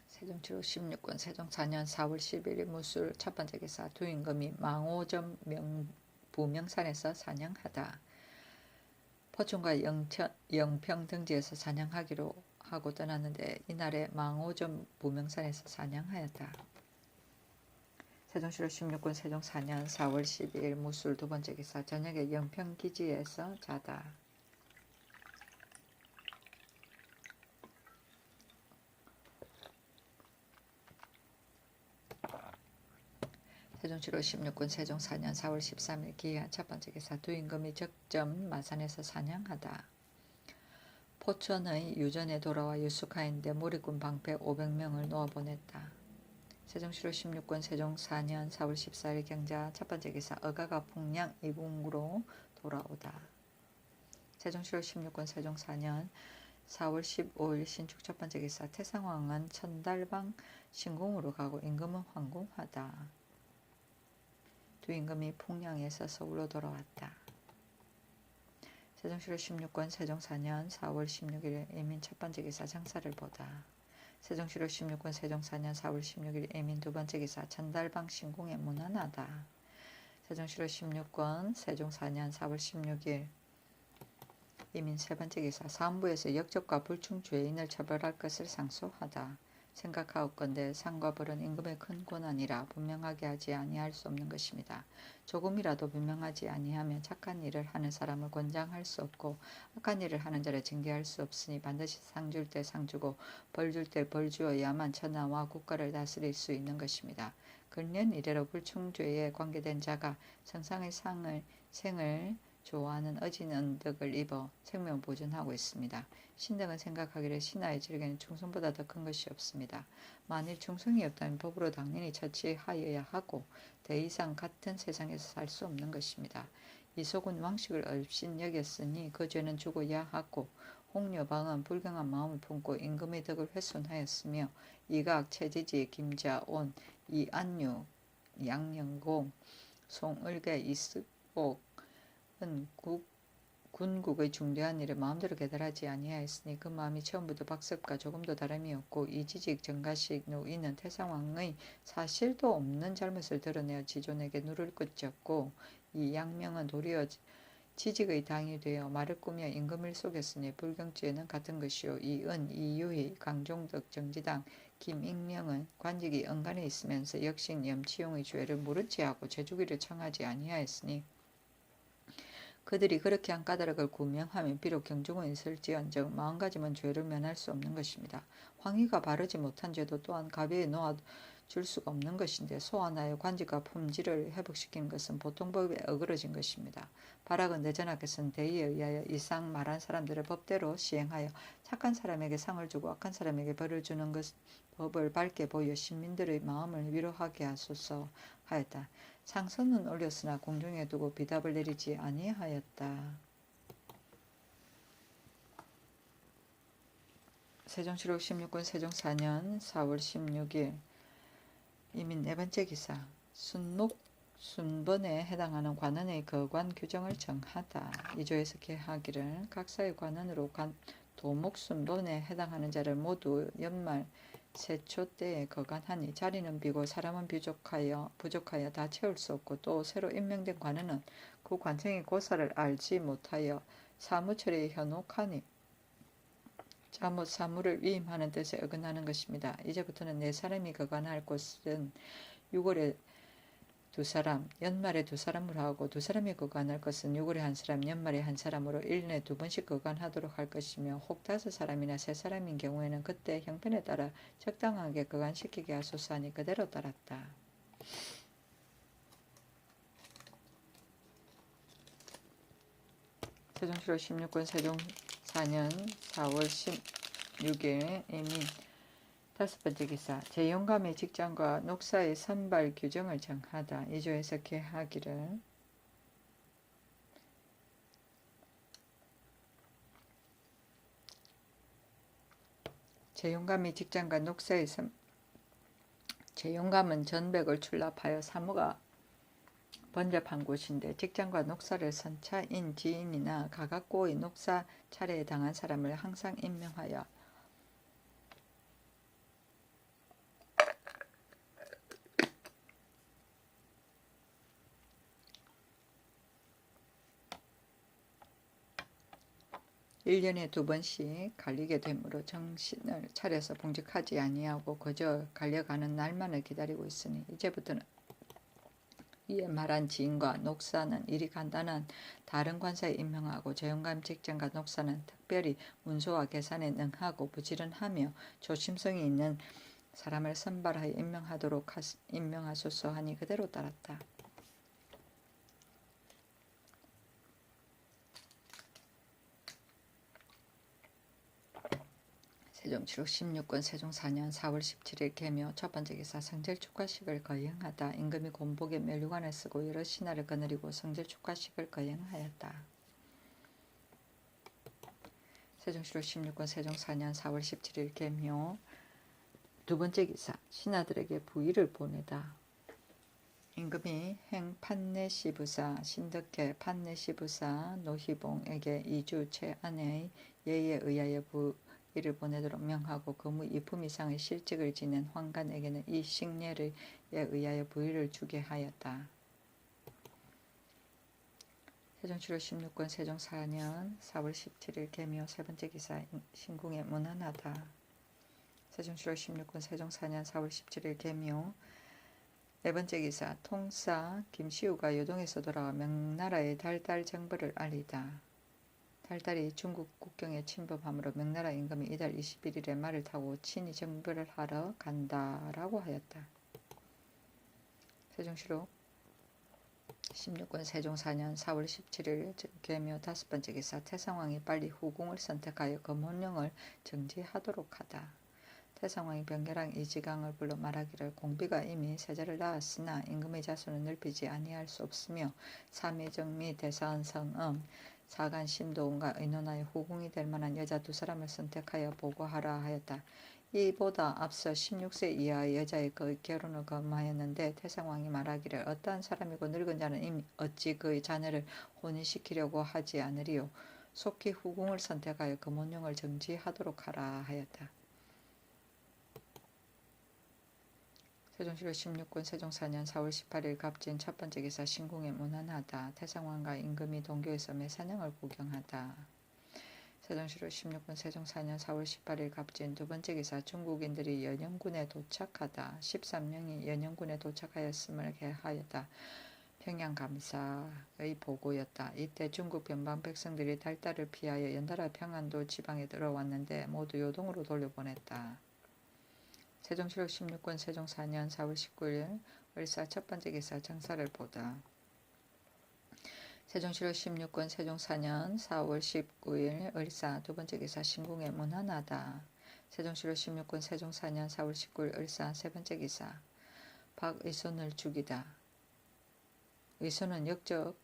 세종시로 16권 세종 4년 4월 11일 무술 첫 번째 기사 두 임금이 망오점 부명산에서 사냥하다. 포춘과 영평 등지에서 사냥하기로 하고 떠났는데 이날에 망오점 부명산에서 사냥하였다. 세종시로 16권 세종 4년 4월 12일 무술 두 번째 기사 저녁에 영평 기지에서 자다. 세종시로 16권 세종 4년 4월 13일 기한 첫 번째 기사 두 임금이 적점 마산에서 사냥하다. 포천의 유전에 돌아와 유숙하였는데 몰입군 방패 500명을 놓아보냈다. 세종시로 16권 세종 4년 4월 14일 경자 첫 번째 기사 어가가 풍량 이궁으로 돌아오다. 세종시로 16권 세종 4년 4월 15일 신축 첫 번째 기사 태상왕은 천달방 신궁으로 가고 임금은 황궁하다. 두 임금이 풍량에서 서울로 돌아왔다. 세종시로 16권 세종 4년 4월 16일 예민 첫 번째 기사 장사를 보다. 세종시로 16권 세종 4년 4월 16일 예민 두 번째 기사 천달방 신궁에 문안하다. 세종시로 16권 세종 4년 4월 16일 예민 세 번째 기사 사헌부에서 역적과 불충 죄인을 처벌할 것을 상소하다. 생각하옵건대 상과 벌은 임금의 큰 권한이라 분명하게 하지 아니할 수 없는 것입니다. 조금이라도 분명하지 아니하면 착한 일을 하는 사람을 권장할 수 없고 악한 일을 하는 자를 징계할 수 없으니 반드시 상 줄 때 상 주고 벌 줄 때 벌 주어야만 천하와 국가를 다스릴 수 있는 것입니다. 근년 이래로 불충죄에 관계된 자가 성상의 생을 좋아하는 어진 언덕을 입어 생명 보존하고 있습니다. 신등은 생각하기를 신하의 질에게는 충성보다 더 큰 것이 없습니다. 만일 충성이 없다면 법으로 당연히 처치하여야 하고 더 이상 같은 세상에서 살 수 없는 것입니다. 이속은 왕식을 얼씬 여겼으니 그 죄는 죽어야 하고 홍려방은 불경한 마음을 품고 임금의 덕을 훼손하였으며 이각, 최지지, 김자온, 이안유, 양영공, 송을계, 이습옥은 군국의 중대한 일을 마음대로 계달하지 아니하였으니 그 마음이 처음부터 박습과 조금도 다름이 없고 이지직, 정가식, 노인은 태상왕의 사실도 없는 잘못을 드러내어 지존에게 누를 꽂혔고 이 양명은 도리어 지직의 당이 되어 말을 꾸며 임금을 속였으니 불경죄는 같은 것이요 이은, 이유희, 강종덕, 정지당, 김익명은 관직이 언간에 있으면서 역시 염치용의 죄를 모른 체하고 죄주기를 청하지 아니하였으니 그들이 그렇게 한 까닭을 구명하면 비록 경종은 있을지언정 마음가짐은 죄를 면할 수 없는 것입니다. 황희가 바르지 못한 죄도 또한 가벼이 놓아줄 수가 없는 것인데 소환하여 관직과 품질을 회복시키는 것은 보통 법에 어그러진 것입니다. 바락은 내전하께서는 대의에 의하여 이상 말한 사람들을 법대로 시행하여 착한 사람에게 상을 주고 악한 사람에게 벌을 주는 법을 밝게 보여 신민들의 마음을 위로하게 하소서 하였다. 상선은 올렸으나 공중에 두고 비답을 내리지 아니하였다. 세종실록 16권 세종 4년 4월 16일 이민 네 번째 기사 순목 순번에 해당하는 관원의 거관 규정을 정하다. 2조에서 개하기를 각사의 관원으로 도목순번에 해당하는 자를 모두 연말 세초 때에 거간하니 자리는 비고 사람은 부족하여 다 채울 수 없고 또 새로 임명된 관원은 그 관청의 고사를 알지 못하여 사무처리에 현혹하니 잘못 사무를 위임하는 뜻에 어긋나는 것입니다. 이제부터는 네 사람이 거간할 곳은 6월에 2사람, 연말에 2사람으로 하고 2사람이 거간할 것은 6월에 1사람, 연말에 1사람으로 1년에 2번씩 거간하도록 할 것이며 혹 5사람이나 3사람인 경우에는 그때 형편에 따라 적당하게 거간시키게 하소서 하니 그대로 따랐다. 세종실록 16권 세종 4년 4월 16일 이민 5번째 기사 재용감의 직장과 녹사의 선발 규정을 정하다. 2조에서 개하기를 재용감의 직장과 녹사의 재용감은 전백을 출납하여 사무가 번잡한 곳인데 직장과 녹사를 선차인 지인이나 가각고의 녹사 차례에 당한 사람을 항상 임명하여 일년에 2번씩 갈리게 되므로 정신을 차려서 봉직하지 아니하고 그저 갈려가는 날만을 기다리고 있으니 이제부터는 위에 말한 지인과 녹사는 일이 간단한 다른 관사에 임명하고 재용감 직장과 녹사는 특별히 문서와 계산에 능하고 부지런하며 조심성이 있는 사람을 선발하여 임명하소서 하니 그대로 따랐다. 세종실록 16권 세종 4년 4월 17일 개묘 첫 번째 기사 성질 축하식을 거행하다. 임금이 곤복에 멸류관을 쓰고 여러 신하를 거느리고 성질 축하식을 거행하였다. 세종실록 16권 세종 4년 4월 17일 개묘 두 번째 기사 신하들에게 부의를 보내다. 임금이 행 판내시부사 신덕회 판내시부사 노희봉에게 2주 채 안의 예에 의하여 부의를 보내도록 명하고 거무 2품 이상의 실직을 지낸 황간에게는 이 식례에 의하여 부의를 주게 하였다. 세종실록 16권 세종 4년 4월 17일 개묘 세 번째 기사 신궁에 문안하다. 세종실록 16권 세종 4년 4월 17일 개묘 네 번째 기사 통사 김시우가 요동에서 돌아와 명나라의 달달 정벌을 알리다. 달달이 중국 국경에 침범함으로 명나라 임금이 이달 21일에 말을 타고 친히 정벌을 하러 간다라고 하였다. 세종실록 16군 세종 4년 4월 17일 계묘 5번째 기사 태상왕이 빨리 후궁을 선택하여 검문령을 정지하도록 하다. 태상왕이 병계랑 이지강을 불러 말하기를 공비가 이미 세자를 낳았으나 임금의 자손을 넓히지 아니할 수 없으며 삼의정 및 대사한 성음 사간 심도원과 의논하여 후궁이 될 만한 여자 2사람을 선택하여 보고하라 하였다. 이보다 앞서 16세 이하의 여자의 그 결혼을 검하였는데 태상왕이 말하기를 어떠한 사람이고 늙은 자는 이미 어찌 그의 자녀를 혼인시키려고 하지 않으리요. 속히 후궁을 선택하여 검문령을 정지하도록 하라 하였다. 세종시로 16군 세종 4년 4월 18일 갑진 첫 번째 기사 신궁에 문안하다. 태상왕과 임금이 동교에서 매사냥을 구경하다. 세종시로 16군 세종 4년 4월 18일 갑진 두 번째 기사 중국인들이 연영군에 도착하다. 13명이 연영군에 도착하였음을 하였다. 평양 감사의 보고였다. 이때 중국 변방 백성들이 달달을 피하여 연달아 평안도 지방에 들어왔는데 모두 요동으로 돌려보냈다. 세종시로 16군 세종 4년 4월 19일 을사 첫 번째 기사 정사를 보다. 세종시로 16군 세종 4년 4월 19일 을사 두 번째 기사 신궁에 문안하다. 세종시로 16군 세종 4년 4월 19일 을사 세 번째 기사 박의손을 죽이다. 의손은 역적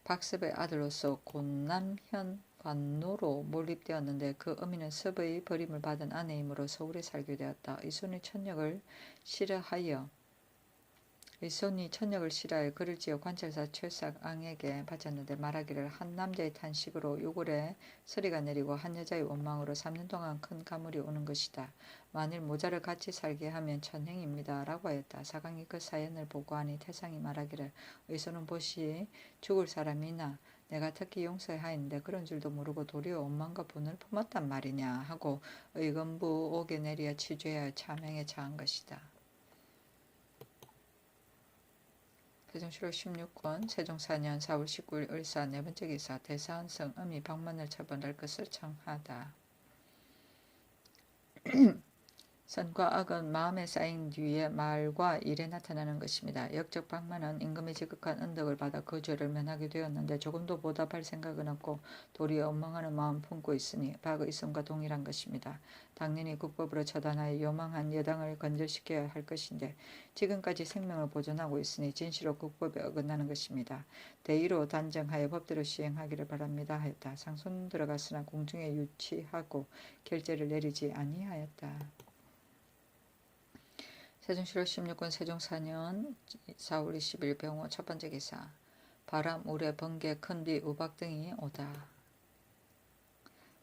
박섭의 아들로서 곤남현 관노로 몰입되었는데 그 어미는 섭의 버림을 받은 아내이므로 서울에 살게 되었다. 의손이 천역을 싫어하여 그를 지어 관찰사 최삭앙에게 바쳤는데 말하기를 한 남자의 탄식으로 요골에 서리가 내리고 한 여자의 원망으로 3년 동안 큰 가물이 오는 것이다. 만일 모자를 같이 살게 하면 천행입니다. 라고 하였다. 사강이 그 사연을 보고하니 태상이 말하기를 의손은 보시 죽을 사람이나 내가 특히 용서하였는데 그런 줄도 모르고 도리어 원망과 분을 품었단 말이냐 하고 의건부 옥에 내려 치죄하여 차명에 처한 것이다. 세종시로 16군 세종 4년 4월 19일 을사 네 번째 기사 대사한성 음이 방문을 처벌할 것을 청하다. 선과 악은 마음에 쌓인 뒤에 말과 일에 나타나는 것입니다. 역적 방만은 임금의 지극한 은덕을 받아 그 죄를 면하게 되었는데 조금도 보답할 생각은 없고 도리어 원망하는 마음 품고 있으니 박의손과 동일한 것입니다. 당연히 국법으로 처단하여 요망한 여당을 건절시켜야 할 것인데 지금까지 생명을 보존하고 있으니 진시로 국법에 어긋나는 것입니다. 대의로 단정하여 법대로 시행하기를 바랍니다 하였다. 상소는 들어갔으나 공중에 유치하고 결재를 내리지 아니하였다. 세종시로 16군 세종 4년 4월 20일 병호 첫 번째 기사 바람, 우레, 번개, 큰비, 우박 등이 오다.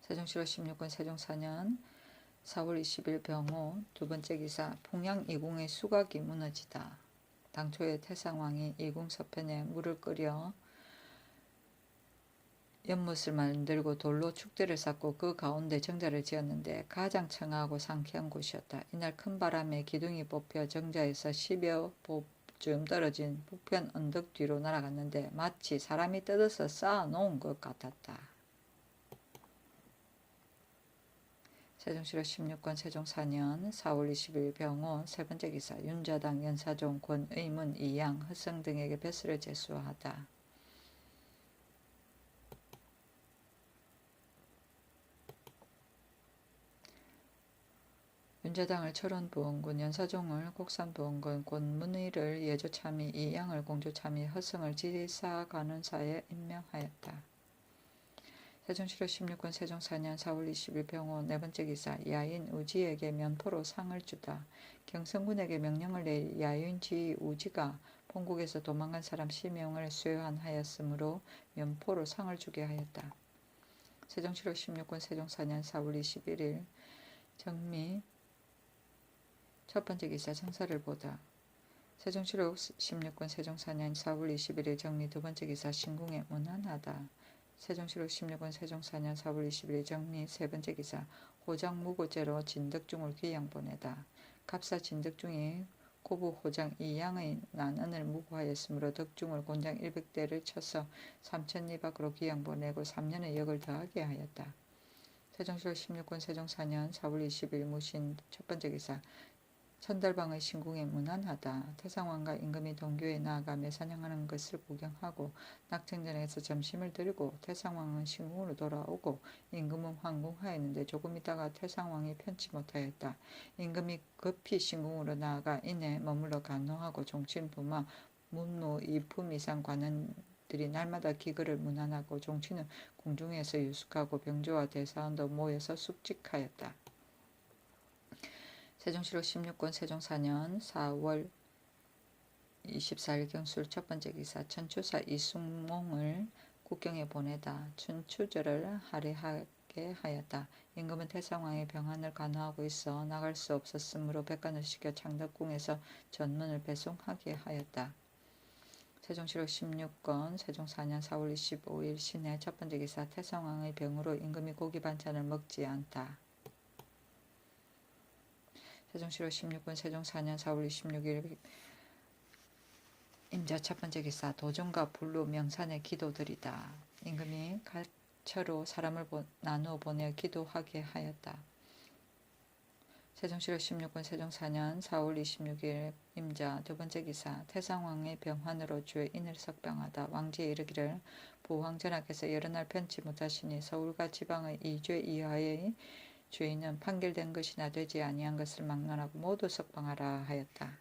세종시로 16군 세종 4년 4월 20일 병호 두 번째 기사 풍양 이궁의 수각이 무너지다. 당초에 태상왕이 이궁 서편에 물을 끓여 연못을 만들고 돌로 축대를 쌓고 그 가운데 정자를 지었는데 가장 청아하고 상쾌한 곳이었다. 이날 큰 바람에 기둥이 뽑혀 정자에서 10여 보쯤 떨어진 북편 언덕 뒤로 날아갔는데 마치 사람이 뜯어서 쌓아놓은 것 같았다. 세종시로 16권 세종 4년 4월 20일 병호 세 번째 기사 윤자당 연사종 권의문 이양 허성 등에게 벼슬을 제수하다. 윤자당을 철원부원군, 연사종을 곡산부원군, 권문의를 예조참의, 이양을 공조참의, 허성을 지사간원사에 임명하였다. 세종시로 16군 세종 4년 4월 20일 병호 네 번째 기사 야인 우지에게 면포로 상을 주다. 경성군에게 명령을 내 야인 지 우지가 본국에서 도망간 사람 10명을 쇠환하였으므로 면포로 상을 주게 하였다. 세종시로 16군 세종 4년 4월 21일 정미 첫 번째 기사 정사를 보다. 세종시로 16군 세종 4년 4월 21일 정리 두 번째 기사 신궁에 문안하다. 세종시로 16군 세종 4년 4월 21일 정리 세 번째 기사 호장 무고죄로 진덕중을 귀양 보내다. 갑사 진덕중이 고부 호장 이양의 난언을 무고하였으므로 덕중을 곤장 100대를 쳐서 3,000리 밖으로 귀양 보내고 3년의 역을 더하게 하였다. 세종시로 16군 세종 4년 4월 20일 무신 첫 번째 기사 천달방의 신궁에 무난하다. 태상왕과 임금이 동교에 나아가며 사냥하는 것을 구경하고 낙청전에서 점심을 드리고 태상왕은 신궁으로 돌아오고 임금은 황궁하였는데 조금 있다가 태상왕이 편치 못하였다. 임금이 급히 신궁으로 나아가 이내 머물러 간호하고 종친부마 문무 이품 이상 관원들이 날마다 기거를 문안하고 종친은 궁중에서 유숙하고 병조와 대사원도 모여서 숙직하였다. 세종시로 16권 세종 4년 4월 24일 경술 첫 번째 기사 천추사 이숙몽을 국경에 보내다 춘추절을 할애하게 하였다. 임금은 태상왕의 병환을 간호하고 있어 나갈 수 없었으므로 백관을 시켜 창덕궁에서 전문을 배송하게 하였다. 세종시로 16권 세종 4년 4월 25일 신해 첫 번째 기사 태상왕의 병으로 임금이 고기 반찬을 먹지 않다. 세종시로 16권 세종 4년 4월 26일 임자 첫 번째 기사 도종과 불로 명산에 기도드리다. 임금이 가처로 사람을 나누어 보내어 기도하게 하였다. 세종시로 16권 세종 4년 4월 26일 임자 두 번째 기사 태상왕의 병환으로 죄인을 석방하다. 왕지에 이르기를 보왕전하께서 여러 날 편치 못하시니 서울과 지방의 2죄 이하의 죄인은 판결된 것이나 되지 아니한 것을 막론하고 모두 석방하라 하였다.